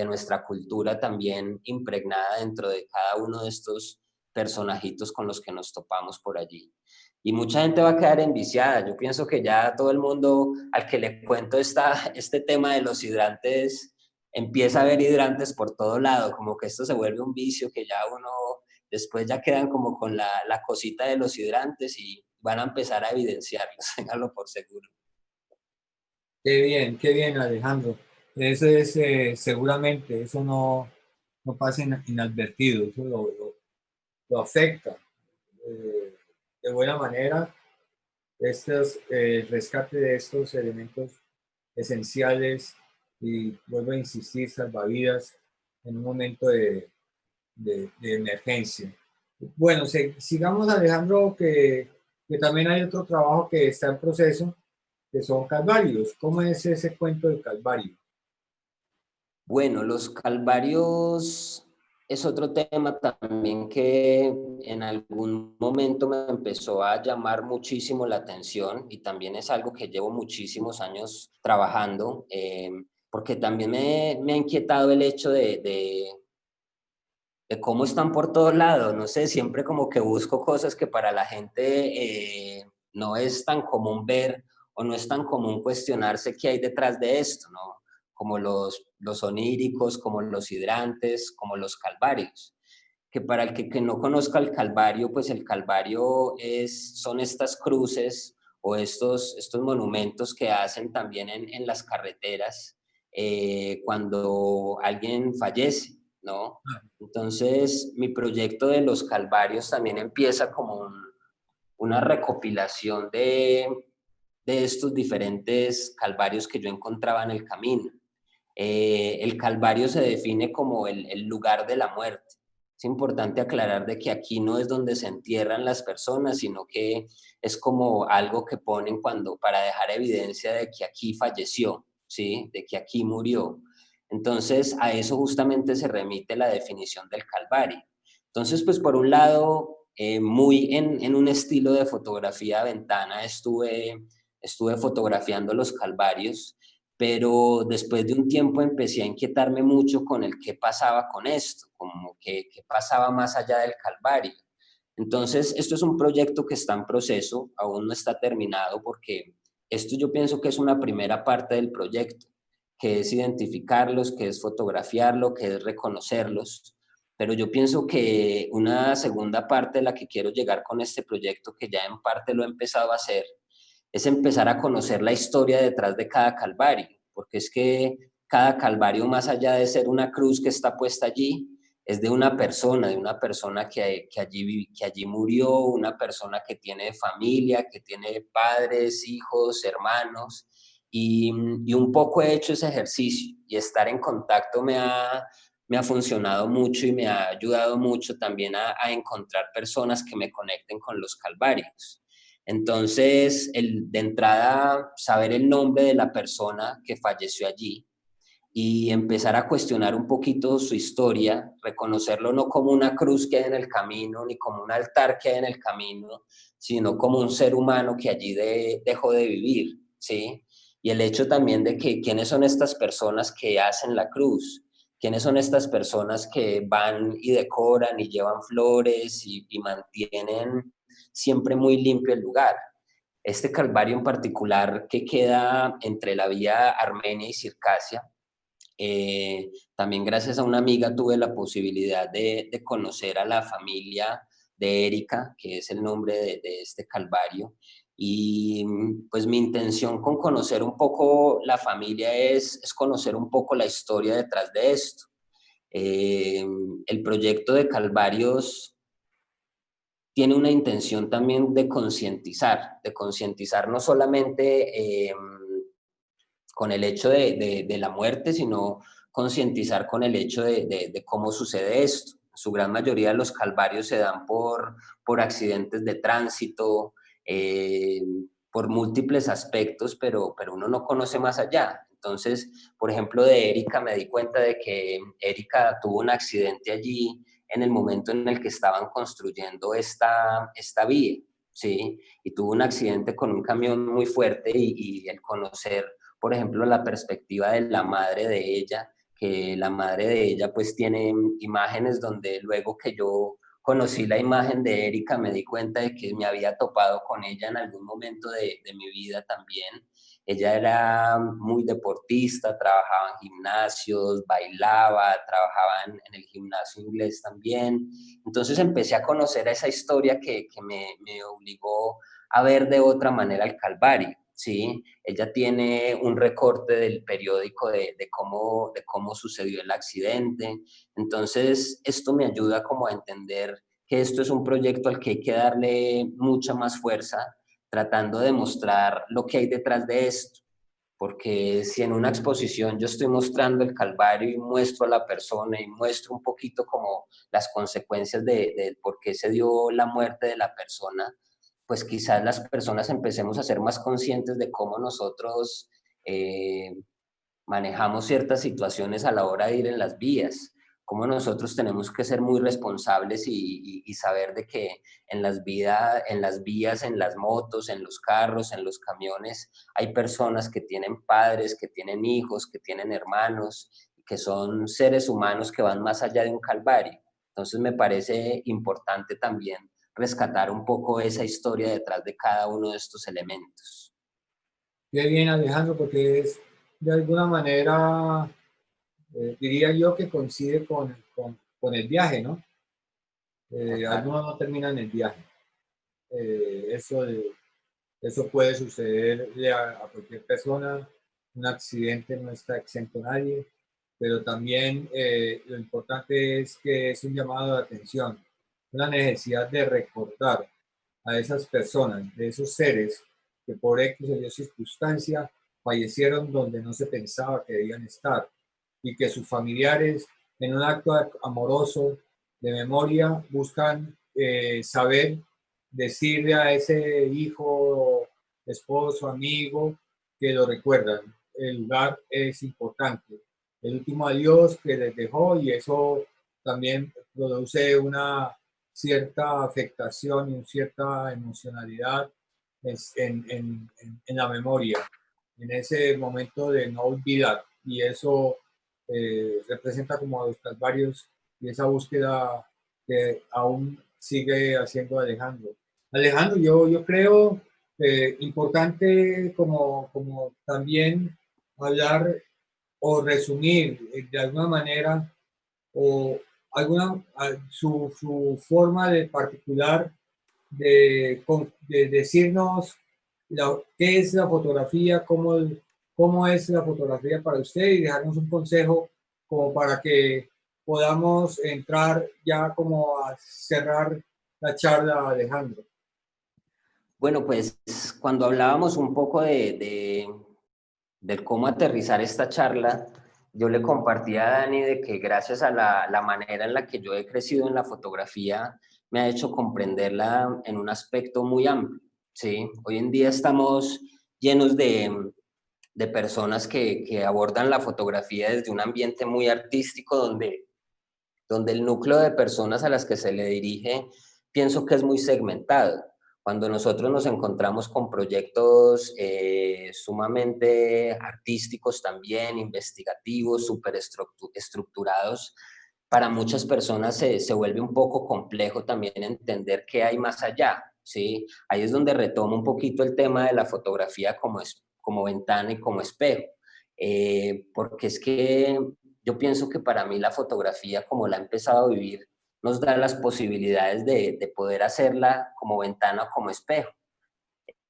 nuestra cultura también impregnada dentro de cada uno de estos personajitos con los que nos topamos por allí. Y mucha gente va a quedar enviciada. Yo pienso que ya todo el mundo al que le cuento este tema de los hidrantes empieza a ver hidrantes por todo lado, como que esto se vuelve un vicio que ya uno después ya quedan como con la cosita de los hidrantes y van a empezar a evidenciarlos, ténganlo por seguro. qué bien, Alejandro. Eso es, seguramente, eso no pasa inadvertido, eso lo afecta de buena manera. El rescate de estos elementos esenciales y vuelvo a insistir, salvavidas en un momento de emergencia. Bueno, sigamos, Alejandro, que también hay otro trabajo que está en proceso, que son calvarios. ¿Cómo es ese cuento del calvario? Bueno, los calvarios es otro tema también que en algún momento me empezó a llamar muchísimo la atención y también es algo que llevo muchísimos años trabajando, porque también me ha inquietado el hecho de cómo están por todos lados. No sé, siempre como que busco cosas que para la gente no es tan común ver o no es tan común cuestionarse qué hay detrás de esto, ¿no? Como los oníricos, como los hidrantes, como los calvarios. Que para el que no conozca el calvario, pues el calvario son estas cruces o estos monumentos que hacen también en las carreteras cuando alguien fallece, ¿no? Entonces, mi proyecto de los calvarios también empieza como una recopilación de estos diferentes calvarios que yo encontraba en el camino. El calvario se define como el lugar de la muerte. Es importante aclarar de que aquí no es donde se entierran las personas, sino que es como algo que ponen para dejar evidencia de que aquí falleció, ¿sí? De que aquí murió. Entonces, a eso justamente se remite la definición del calvario. Entonces, pues por un lado, muy en un estilo de fotografía a ventana, estuve fotografiando los calvarios, pero después de un tiempo empecé a inquietarme mucho con el qué pasaba con esto, como que qué pasaba más allá del calvario. Entonces, esto es un proyecto que está en proceso, aún no está terminado porque Esto yo pienso que es una primera parte del proyecto, que es identificarlos, que es fotografiarlo, que es reconocerlos. Pero yo pienso que una segunda parte a la que quiero llegar con este proyecto, que ya en parte lo he empezado a hacer, es empezar a conocer la historia detrás de cada calvario, porque es que cada calvario, más allá de ser una cruz que está puesta allí, es de una persona que allí murió, una persona que tiene familia, que tiene padres, hijos, hermanos, y un poco he hecho ese ejercicio, y estar en contacto me ha funcionado mucho y me ha ayudado mucho también a encontrar personas que me conecten con los calvarios. Entonces, de entrada, saber el nombre de la persona que falleció allí y empezar a cuestionar un poquito su historia, reconocerlo no como una cruz que hay en el camino, ni como un altar que hay en el camino, sino como un ser humano que allí dejó de vivir, ¿sí? Y el hecho también de que quiénes son estas personas que hacen la cruz, quiénes son estas personas que van y decoran y llevan flores y mantienen siempre muy limpio el lugar. Este calvario en particular que queda entre la vía Armenia y Circasia, también gracias a una amiga tuve la posibilidad de conocer a la familia de Erika, que es el nombre de este calvario. Y pues mi intención con conocer un poco la familia es conocer un poco la historia detrás de esto. Eh, el proyecto de Calvarios tiene una intención también de concientizar no solamente con el hecho de la muerte, sino concientizar con el hecho de cómo sucede esto. En su gran mayoría los calvarios se dan por accidentes de tránsito, eh, por múltiples aspectos, pero uno no conoce más allá. Entonces, por ejemplo, de Erika me di cuenta de que Erika tuvo un accidente allí en el momento en el que estaban construyendo esta vía, ¿sí? Y tuvo un accidente con un camión muy fuerte y el conocer, por ejemplo, la perspectiva de la madre de ella, que la madre de ella pues tiene imágenes donde luego que yo conocí la imagen de Erika me di cuenta de que me había topado con ella en algún momento de mi vida también. Ella era muy deportista, trabajaba en gimnasios, bailaba, trabajaba en el gimnasio inglés también. Entonces empecé a conocer esa historia que me obligó a ver de otra manera el Calvario, ¿sí? Ella tiene un recorte del periódico de cómo sucedió el accidente. Entonces, esto me ayuda como a entender que esto es un proyecto al que hay que darle mucha más fuerza, tratando de mostrar lo que hay detrás de esto. Porque si en una exposición yo estoy mostrando el calvario y muestro a la persona y muestro un poquito como las consecuencias de por qué se dio la muerte de la persona, pues quizás las personas empecemos a ser más conscientes de cómo nosotros eh, manejamos ciertas situaciones a la hora de ir en las vías, cómo nosotros tenemos que ser muy responsables y saber de que en las vías, en las motos, en los carros, en los camiones, hay personas que tienen padres, que tienen hijos, que tienen hermanos, que son seres humanos que van más allá de un calvario. Entonces me parece importante también rescatar un poco esa historia detrás de cada uno de estos elementos. Qué bien, Alejandro, porque es de alguna manera, diría yo que coincide con el viaje, ¿no? Algunos no terminan el viaje. Eh, eso, eso puede sucederle a cualquier persona. Un accidente no está exento a nadie, pero también lo importante es que es un llamado de atención, una necesidad de recordar a esas personas, de esos seres que por X o Y circunstancia fallecieron donde no se pensaba que debían estar y que sus familiares en un acto amoroso de memoria buscan saber decirle a ese hijo, esposo, amigo que lo recuerdan. El lugar es importante. El último adiós que les dejó y eso también produce una cierta afectación y una cierta emocionalidad en la memoria, en ese momento de no olvidar. Y eso representa como a los calvarios y esa búsqueda que aún sigue haciendo Alejandro. Alejandro, yo creo Importante como también hablar o resumir de alguna manera o su forma de particular de decirnos qué es la fotografía, cómo es la fotografía para usted y dejarnos un consejo como para que podamos entrar ya como a cerrar la charla, Alejandro. Bueno, pues cuando hablábamos un poco de cómo aterrizar esta charla, yo le compartía a Dani de que gracias a la manera en la que yo he crecido en la fotografía, me ha hecho comprenderla en un aspecto muy amplio, ¿sí? Hoy en día estamos llenos de personas que abordan la fotografía desde un ambiente muy artístico donde el núcleo de personas a las que se le dirige pienso que es muy segmentado. Cuando nosotros nos encontramos con proyectos sumamente artísticos también, investigativos, súper estructurados, para muchas personas se vuelve un poco complejo también entender qué hay más allá, ¿sí? Ahí es donde retomo un poquito el tema de la fotografía como ventana y como espejo, porque es que yo pienso que para mí la fotografía, como la he empezado a vivir, nos da las posibilidades de poder hacerla como ventana o como espejo.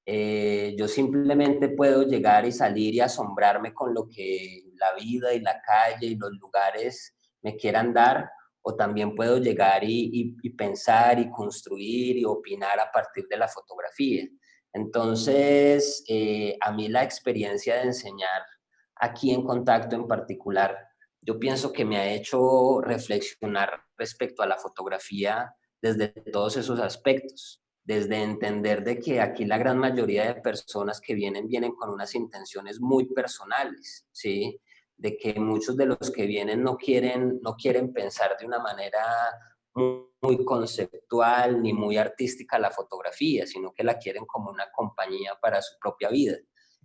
Yo simplemente puedo llegar y salir y asombrarme con lo que la vida y la calle y los lugares me quieran dar, o también puedo llegar y pensar y construir y opinar a partir de la fotografía. Entonces, a mí la experiencia de enseñar aquí en Contacto en particular, yo pienso que me ha hecho reflexionar respecto a la fotografía desde todos esos aspectos, desde entender de que aquí la gran mayoría de personas que vienen con unas intenciones muy personales, ¿sí? De que muchos de los que vienen no quieren pensar de una manera muy conceptual ni muy artística la fotografía, sino que la quieren como una compañía para su propia vida.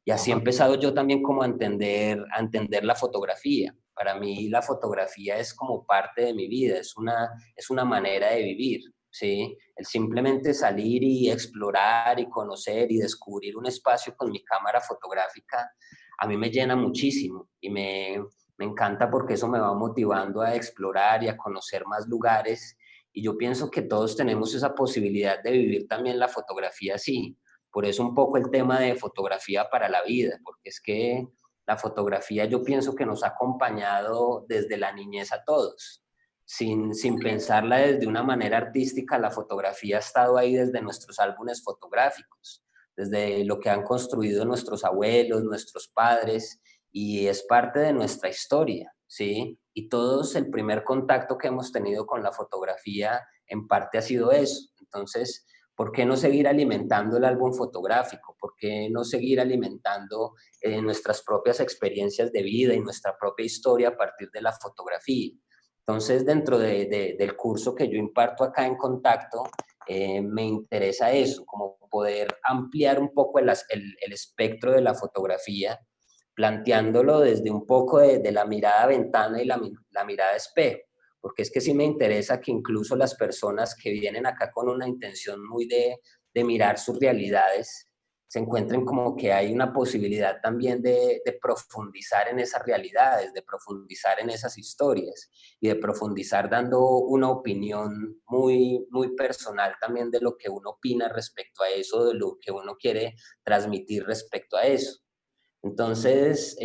Y así he Ajá. empezado yo también como a entender la fotografía. Para mí la fotografía es como parte de mi vida, es una manera de vivir, ¿sí? El simplemente salir y explorar y conocer y descubrir un espacio con mi cámara fotográfica, a mí me llena muchísimo y me encanta porque eso me va motivando a explorar y a conocer más lugares. Y yo pienso que todos tenemos esa posibilidad de vivir también la fotografía así. Por eso un poco el tema de fotografía para la vida, porque es que la fotografía yo pienso que nos ha acompañado desde la niñez a todos. Sin pensarla desde una manera artística, la fotografía ha estado ahí desde nuestros álbumes fotográficos, desde lo que han construido nuestros abuelos, nuestros padres, y es parte de nuestra historia, ¿sí? Y todos el primer contacto que hemos tenido con la fotografía en parte ha sido eso. Entonces, ¿por qué no seguir alimentando el álbum fotográfico? ¿Por qué no seguir alimentando nuestras propias experiencias de vida y nuestra propia historia a partir de la fotografía? Entonces, dentro del curso que yo imparto acá en Contacto, me interesa eso, como poder ampliar un poco el espectro de la fotografía, planteándolo desde un poco de la mirada ventana y la mirada espejo, porque es que sí me interesa que incluso las personas que vienen acá con una intención muy de mirar sus realidades, se encuentren como que hay una posibilidad también de profundizar en esas realidades, de profundizar en esas historias y de profundizar dando una opinión muy personal también de lo que uno opina respecto a eso, de lo que uno quiere transmitir respecto a eso. Entonces,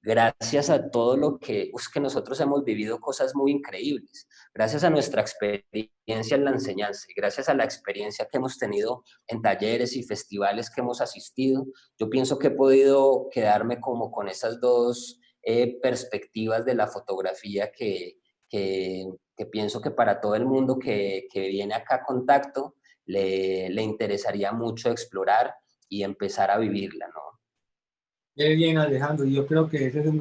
gracias a todo lo que nosotros hemos vivido cosas muy increíbles, gracias a nuestra experiencia en la enseñanza y gracias a la experiencia que hemos tenido en talleres y festivales que hemos asistido, yo pienso que he podido quedarme como con esas dos perspectivas de la fotografía que pienso que para todo el mundo que viene acá a Contacto le interesaría mucho explorar y empezar a vivirla, ¿no? Qué bien, Alejandro. Yo creo que ese es un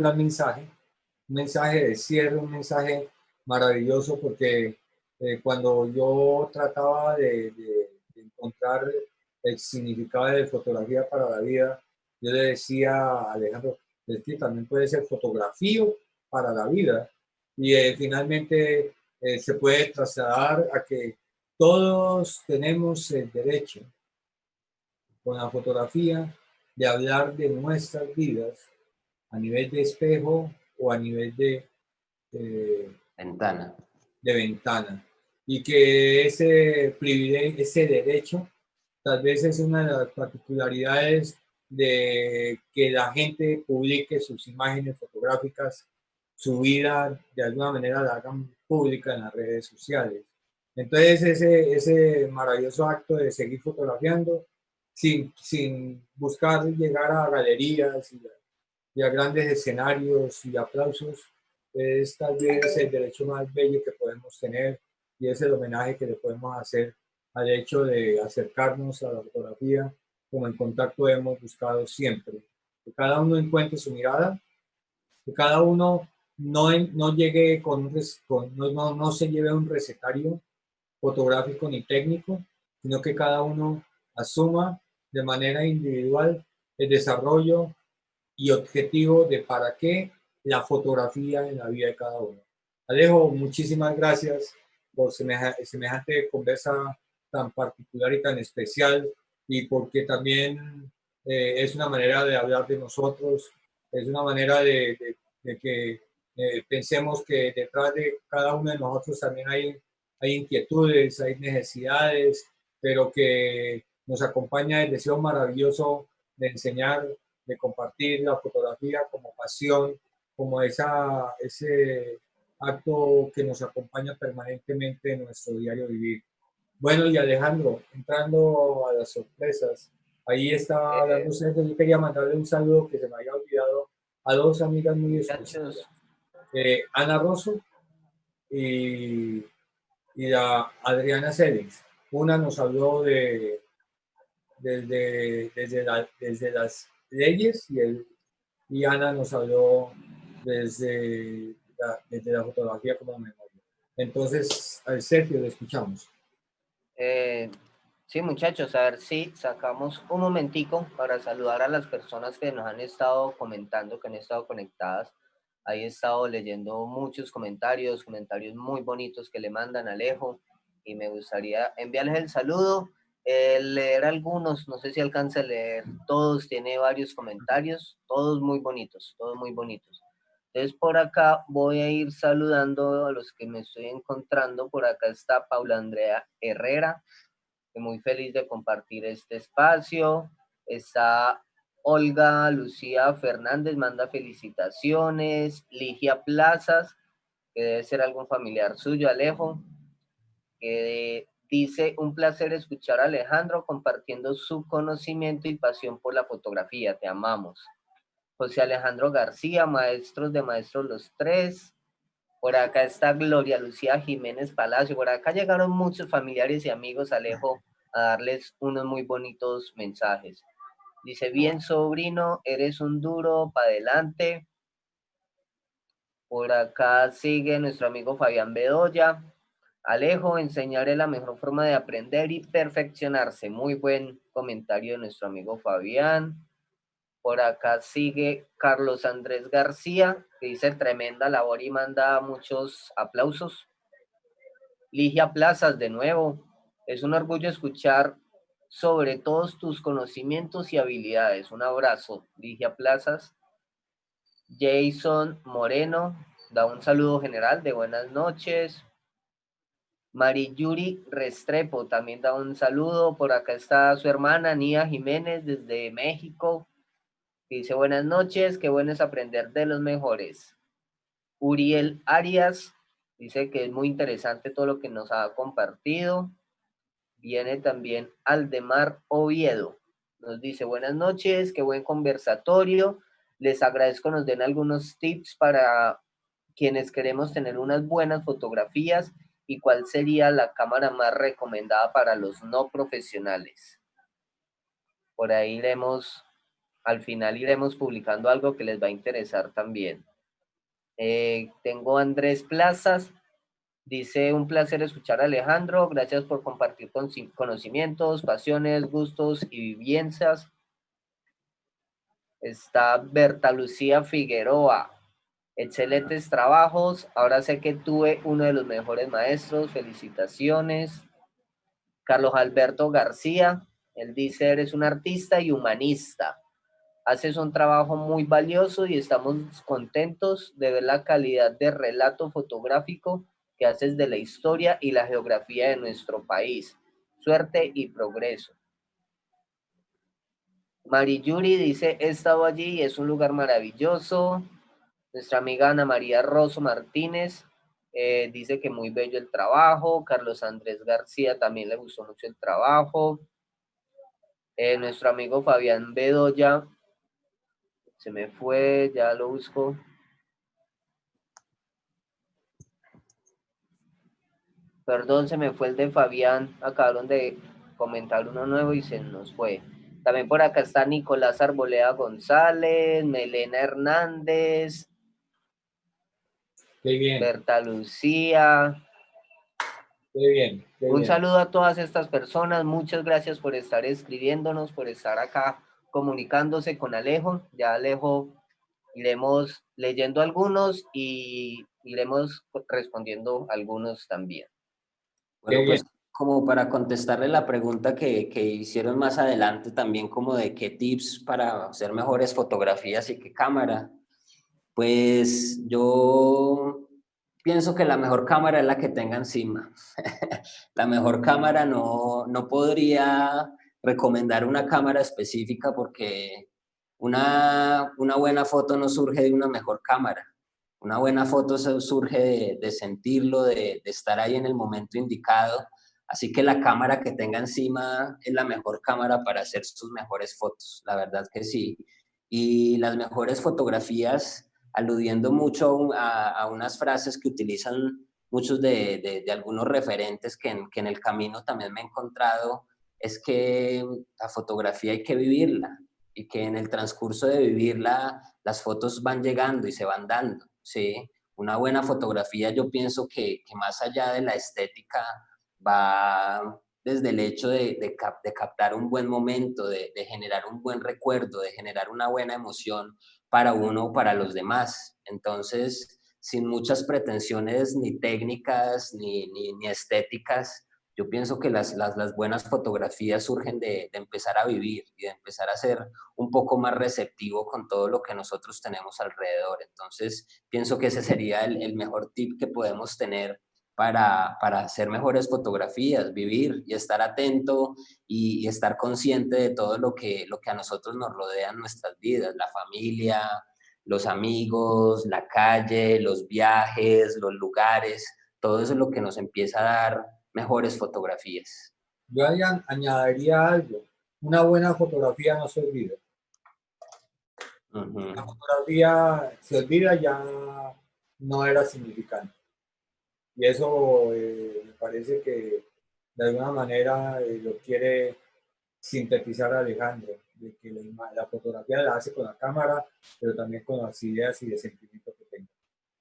mensaje de cierre, un mensaje maravilloso, porque cuando yo trataba de encontrar el significado de fotografía para la vida, yo le decía a Alejandro, es que también puede ser fotografía para la vida. Y finalmente se puede trasladar a que todos tenemos el derecho con la fotografía, de hablar de nuestras vidas a nivel de espejo o a nivel eh, Ventana. de ventana. Y que ese privilegio, ese derecho, tal vez es una de las particularidades de que la gente publique sus imágenes fotográficas, su vida, de alguna manera la hagan pública en las redes sociales. Entonces, ese maravilloso acto de seguir fotografiando sin buscar llegar a galerías y a grandes escenarios y aplausos, es tal vez el derecho más bello que podemos tener y es el homenaje que le podemos hacer al hecho de acercarnos a la fotografía como en contacto hemos buscado siempre. Que cada uno encuentre su mirada, que cada uno no llegue no se lleve un recetario fotográfico ni técnico, sino que cada uno asuma de manera individual el desarrollo y objetivo de para qué la fotografía en la vida de cada uno. Alejo, muchísimas gracias por semejante conversa tan particular y tan especial y porque también es una manera de hablar de nosotros, es una manera de que pensemos que detrás de cada uno de nosotros también hay inquietudes, hay necesidades, pero que nos acompaña el deseo maravilloso de enseñar, de compartir la fotografía como pasión, como ese acto que nos acompaña permanentemente en nuestro diario vivir. Bueno, y Alejandro, entrando a las sorpresas, ahí estaba dando centro. Yo quería mandarle un saludo que se me había olvidado a dos amigas muy especiales, Muchachos, Ana Rosso y, y a Adriana Célix. Una nos habló desde las leyes y Ana nos habló desde la fotografía como memoria. Entonces, al Sergio le escuchamos. sí, muchachos, a ver si sacamos un momentico para saludar a las personas que nos han estado comentando, que han estado conectadas. Ahí he estado leyendo muchos comentarios, comentarios muy bonitos que le mandan a Alejo y me gustaría enviarles el saludo, leer algunos, no sé si alcance a leer todos, tiene varios comentarios, todos muy bonitos, todos muy bonitos. Entonces por acá voy a ir saludando a los que me estoy encontrando. Por acá está Paula Andrea Herrera, muy feliz de compartir este espacio. Está Olga Lucía Fernández, manda felicitaciones. Ligia Plazas, que debe ser algún familiar suyo, Alejo, que dice: un placer escuchar a Alejandro compartiendo su conocimiento y pasión por la fotografía, te amamos. José Alejandro García, maestros de maestros los tres. Por acá está Gloria Lucía Jiménez Palacio. Por acá llegaron muchos familiares y amigos, Alejo, a darles unos muy bonitos mensajes. Dice: bien, sobrino, eres un duro, para adelante. Por acá sigue nuestro amigo Fabián Bedoya. Alejo, enseñar es la mejor forma de aprender y perfeccionarse. Muy buen comentario de nuestro amigo Fabián. Por acá sigue Carlos Andrés García, que dice: tremenda labor y manda muchos aplausos. Ligia Plazas, de nuevo, es un orgullo escuchar sobre todos tus conocimientos y habilidades. Un abrazo, Ligia Plazas. Jason Moreno da un saludo general de buenas noches. Mariyuri Restrepo también da un saludo. Por acá está su hermana Nia Jiménez desde México. Dice: buenas noches, qué bueno es aprender de los mejores. Uriel Arias dice que es muy interesante todo lo que nos ha compartido. Viene también Aldemar Oviedo. Nos dice: buenas noches, qué buen conversatorio. Les agradezco nos den algunos tips para quienes queremos tener unas buenas fotografías y cuál sería la cámara más recomendada para los no profesionales. Por ahí iremos, al final iremos publicando algo que les va a interesar también. Tengo Andrés Plazas. Dice: un placer escuchar a Alejandro, gracias por compartir conocimientos, pasiones, gustos y vivencias. Está Berta Lucía Figueroa: excelentes trabajos, ahora sé que tuve uno de los mejores maestros, felicitaciones. Carlos Alberto García Él dice, eres un artista y humanista. Haces un trabajo muy valioso y estamos contentos de ver la calidad de relato fotográfico que haces de la historia y la geografía de nuestro país. Suerte y progreso. Mari Yuri dice, he estado allí y es un lugar maravilloso. Nuestra amiga Ana María Rosso Martínez dice que muy bello el trabajo. Carlos Andrés García también le gustó mucho el trabajo. Nuestro amigo Fabián Bedoya, se me fue, ya lo busco. Perdón, se me fue el de Fabián. Acabaron de comentar uno nuevo y se nos fue. También por acá está Nicolás Arboleda González, Melena Hernández, Qué bien, Berta Lucía. qué bien, qué Un bien. saludo a todas estas personas. Muchas gracias por estar escribiéndonos, por estar acá comunicándose con Alejo. Ya Alejo iremos leyendo algunos y iremos respondiendo algunos también. Qué Bueno, bien. pues como para contestarle la pregunta que hicieron más adelante, también como de qué tips para hacer mejores fotografías y qué cámara, pues yo pienso que la mejor cámara es la que tenga encima. La mejor cámara no podría recomendar una cámara específica porque una buena foto no surge de una mejor cámara. Una buena foto surge de sentirlo, de estar ahí en el momento indicado. Así que la cámara que tenga encima es la mejor cámara para hacer sus mejores fotos, la verdad que sí. Y las mejores fotografías, aludiendo mucho a unas frases que utilizan muchos de algunos referentes que en el camino también me he encontrado, es que la fotografía hay que vivirla y que en el transcurso de vivirla las fotos van llegando y se van dando, ¿sí? Una buena fotografía yo pienso que más allá de la estética va desde el hecho de captar un buen momento, de generar un buen recuerdo, de generar una buena emoción para uno o para los demás. Entonces, sin muchas pretensiones ni técnicas ni estéticas, yo pienso que las buenas fotografías surgen de empezar a vivir y de empezar a ser un poco más receptivo con todo lo que nosotros tenemos alrededor. Entonces, pienso que ese sería el mejor tip que podemos tener para hacer mejores fotografías, vivir y estar atento y estar consciente de todo lo que a nosotros nos rodea en nuestras vidas, la familia, los amigos, la calle, los viajes, los lugares, todo eso es lo que nos empieza a dar mejores fotografías. Yo añadiría algo. Una buena fotografía no se olvida. Uh-huh. La fotografía se olvida ya no era significante. Y eso me parece que de alguna manera lo quiere sintetizar Alejandro, de que la fotografía la hace con la cámara, pero también con las ideas y el sentimiento que tenga.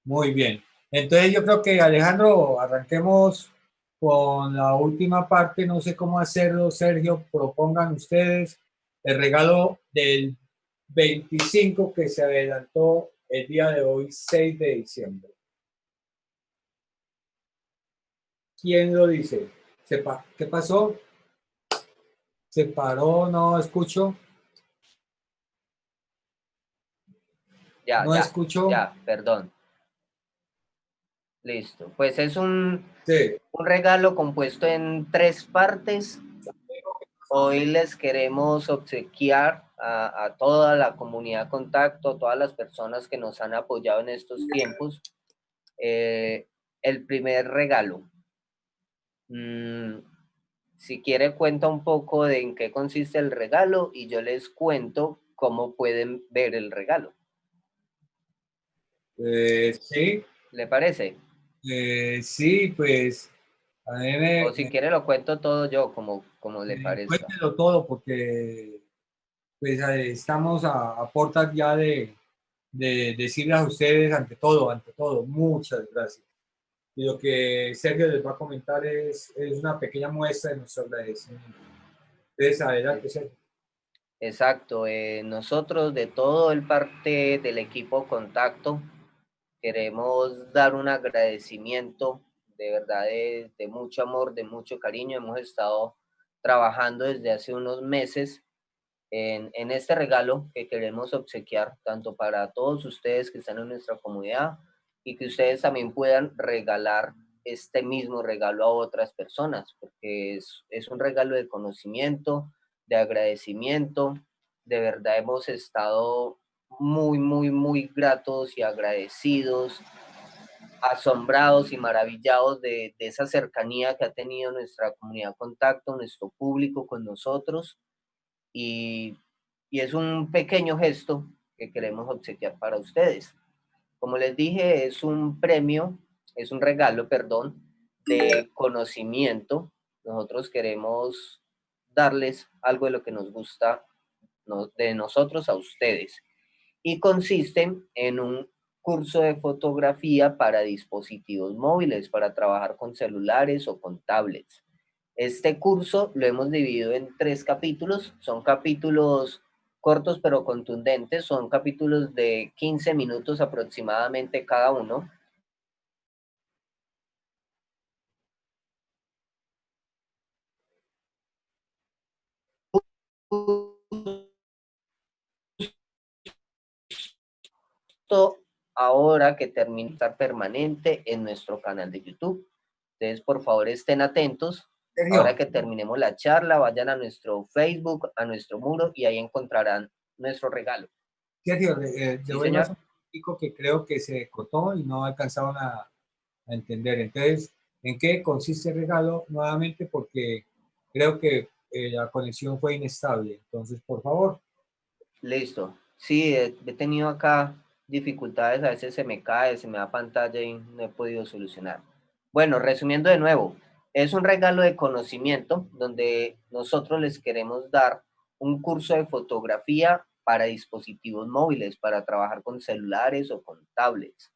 Muy bien. Entonces yo creo que Alejandro, arranquemos con la última parte, no sé cómo hacerlo, Sergio, propongan ustedes el regalo del 25 que se adelantó el día de hoy, 6 de diciembre. ¿Quién lo dice? ¿Qué pasó? ¿Se paró? No escucho. No escucho. Perdón. Listo. Pues es Sí. un regalo compuesto en 3 partes. Hoy les queremos obsequiar a toda la comunidad Contacto, a todas las personas que nos han apoyado en estos tiempos, el primer regalo. Si quiere, cuenta un poco de en qué consiste el regalo y yo les cuento cómo pueden ver el regalo. Sí. ¿Le parece? Sí, pues a mí O si quiere lo cuento todo yo, como le parezca. cuéntelo todo porque pues estamos a puertas ya de decirles a ustedes ante todo, muchas gracias. Y lo que Sergio les va a comentar es una pequeña muestra de nuestro agradecimiento. Entonces, adelante, Sergio. Exacto. Nosotros de todo el parte del equipo Contacto queremos dar un agradecimiento de verdad de mucho amor, de mucho cariño. Hemos estado trabajando desde hace unos meses en este regalo que queremos obsequiar tanto para todos ustedes que están en nuestra comunidad y que ustedes también puedan regalar este mismo regalo a otras personas, porque es un regalo de conocimiento, de agradecimiento. De verdad hemos estado muy, muy, muy gratos y agradecidos, asombrados y maravillados de esa cercanía que ha tenido nuestra comunidad Contacto, nuestro público con nosotros y, y es un pequeño gesto que queremos obsequiar para ustedes. Como les dije, es un premio, es un regalo, perdón, de conocimiento. Nosotros queremos darles algo de lo que nos gusta de nosotros a ustedes y consiste en un curso de fotografía para dispositivos móviles, para trabajar con celulares o con tablets. Este curso lo hemos dividido en 3 capítulos, son capítulos cortos pero contundentes, son capítulos de 15 minutos aproximadamente cada uno. Ahora que termina de estar permanente en nuestro canal de YouTube. Entonces, por favor, estén atentos. Sergio, Ahora que terminemos la charla, vayan a nuestro Facebook, a nuestro muro y ahí encontrarán nuestro regalo. Sergio, Sí, devuelvas señor. un poquitico que creo que se cortó y no alcanzaron a entender. Entonces, ¿en qué consiste el regalo? Nuevamente, porque creo que la conexión fue inestable. Entonces, por favor. Listo. Sí, he tenido acá dificultades, a veces se me cae, se me da pantalla y no he podido solucionar. Bueno, resumiendo de nuevo, es un regalo de conocimiento donde nosotros les queremos dar un curso de fotografía para dispositivos móviles, para trabajar con celulares o con tablets,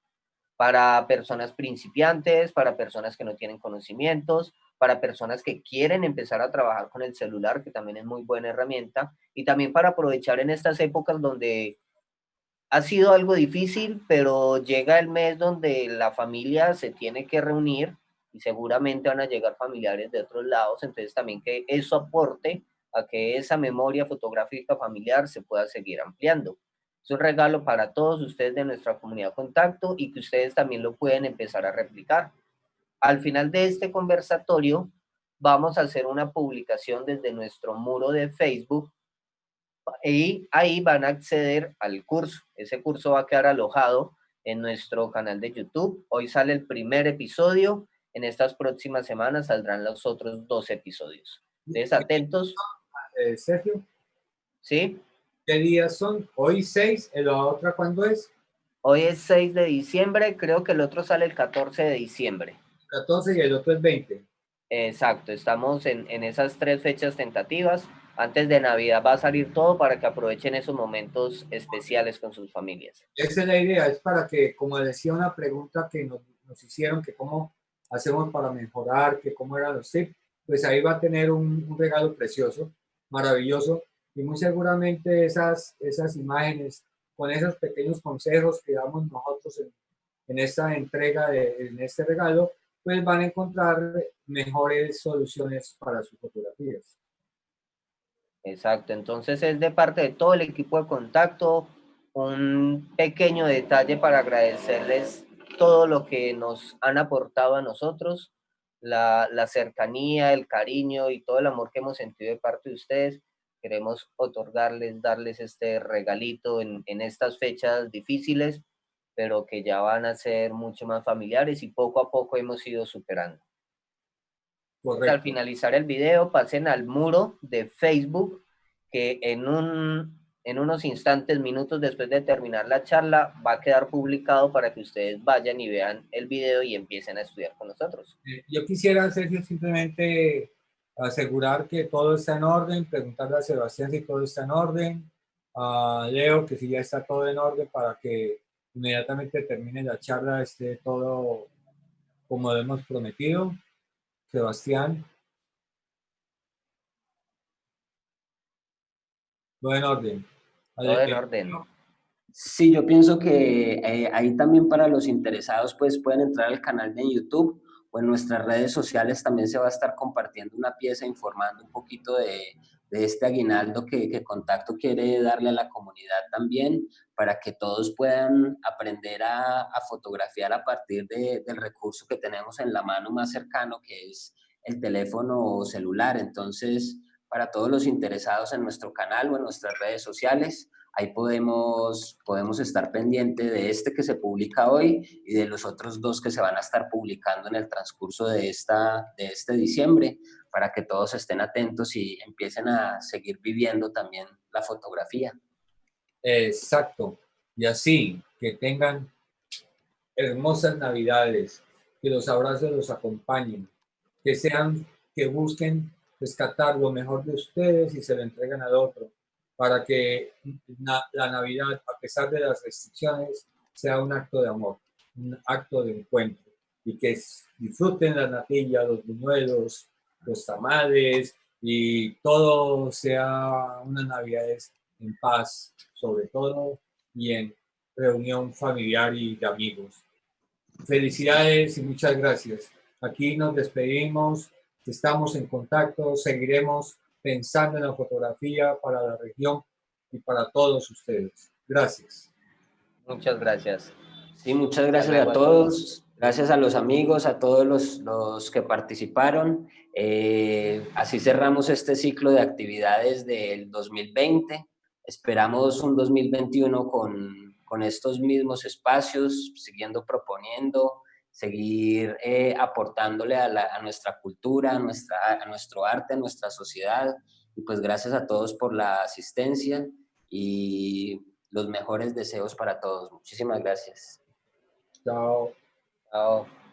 para personas principiantes, para personas que no tienen conocimientos, para personas que quieren empezar a trabajar con el celular, que también es muy buena herramienta, y también para aprovechar en estas épocas donde ha sido algo difícil, pero llega el mes donde la familia se tiene que reunir y seguramente van a llegar familiares de otros lados, entonces también que eso aporte a que esa memoria fotográfica familiar se pueda seguir ampliando. Es un regalo para todos ustedes de nuestra comunidad Contacto y que ustedes también lo pueden empezar a replicar. Al final de este conversatorio, vamos a hacer una publicación desde nuestro muro de Facebook y ahí van a acceder al curso. Ese curso va a quedar alojado en nuestro canal de YouTube. Hoy sale el primer episodio. En estas próximas semanas saldrán los otros 2 episodios. Entonces, atentos. Sergio, ¿Sí? ¿qué días son? Hoy 6, ¿la otra cuándo es? Hoy es 6 de diciembre. Creo que el otro sale el 14 de diciembre. 14 y el otro es 20. Exacto. Estamos en esas 3 fechas tentativas. Antes de Navidad va a salir todo para que aprovechen esos momentos especiales con sus familias. Esa es la idea, es para que, como decía una pregunta que nos hicieron, que cómo hacemos para mejorar, que cómo eran los tips, pues ahí va a tener un regalo precioso, maravilloso, y muy seguramente esas imágenes, con esos pequeños consejos que damos nosotros en esta entrega, en este regalo, pues van a encontrar mejores soluciones para sus fotografías. Exacto, entonces es de parte de todo el equipo de Contacto un pequeño detalle para agradecerles todo lo que nos han aportado a nosotros, la cercanía, el cariño y todo el amor que hemos sentido de parte de ustedes. Queremos otorgarles, darles este regalito en estas fechas difíciles, pero que ya van a ser mucho más familiares y poco a poco hemos ido superando. Al Correcto. finalizar el video, pasen al muro de Facebook, que en unos instantes, minutos después de terminar la charla, va a quedar publicado para que ustedes vayan y vean el video y empiecen a estudiar con nosotros. Yo quisiera, Sergio, simplemente asegurar que todo está en orden, preguntarle a Sebastián si todo está en orden, a Leo que si ya está todo en orden para que inmediatamente termine la charla esté todo como lo hemos prometido. Sebastián, todo en orden. Todo en orden. Sí, yo pienso que ahí también para los interesados pues pueden entrar al canal de YouTube o en nuestras redes sociales también se va a estar compartiendo una pieza informando un poquito de este aguinaldo que Contacto quiere darle a la comunidad también, para que todos puedan aprender a fotografiar a partir del recurso que tenemos en la mano más cercano, que es el teléfono celular. Entonces, para todos los interesados en nuestro canal o en nuestras redes sociales, ahí podemos estar pendiente de este que se publica hoy y de los otros dos que se van a estar publicando en el transcurso de este diciembre, para que todos estén atentos y empiecen a seguir viviendo también la fotografía. Exacto. Y así, que tengan hermosas Navidades, que los abrazos los acompañen, que busquen rescatar lo mejor de ustedes y se lo entreguen al otro, para que la Navidad, a pesar de las restricciones, sea un acto de amor, un acto de encuentro, y que disfruten la natilla, los buñuelos, los tamales, y todo sea unas Navidades en paz, sobre todo, y en reunión familiar y de amigos. Felicidades y muchas gracias. Aquí nos despedimos, estamos en contacto, seguiremos pensando en la fotografía para la región y para todos ustedes. Gracias. Muchas gracias. Sí, muchas Hasta gracias luego a todos, gracias a los amigos, a todos los que participaron. Así cerramos este ciclo de actividades del 2020. Esperamos un 2021 con estos mismos espacios, siguiendo proponiendo, seguir aportándole a nuestra cultura, a nuestro arte, a nuestra sociedad. Y pues gracias a todos por la asistencia y los mejores deseos para todos. Muchísimas gracias. Chao. Chao.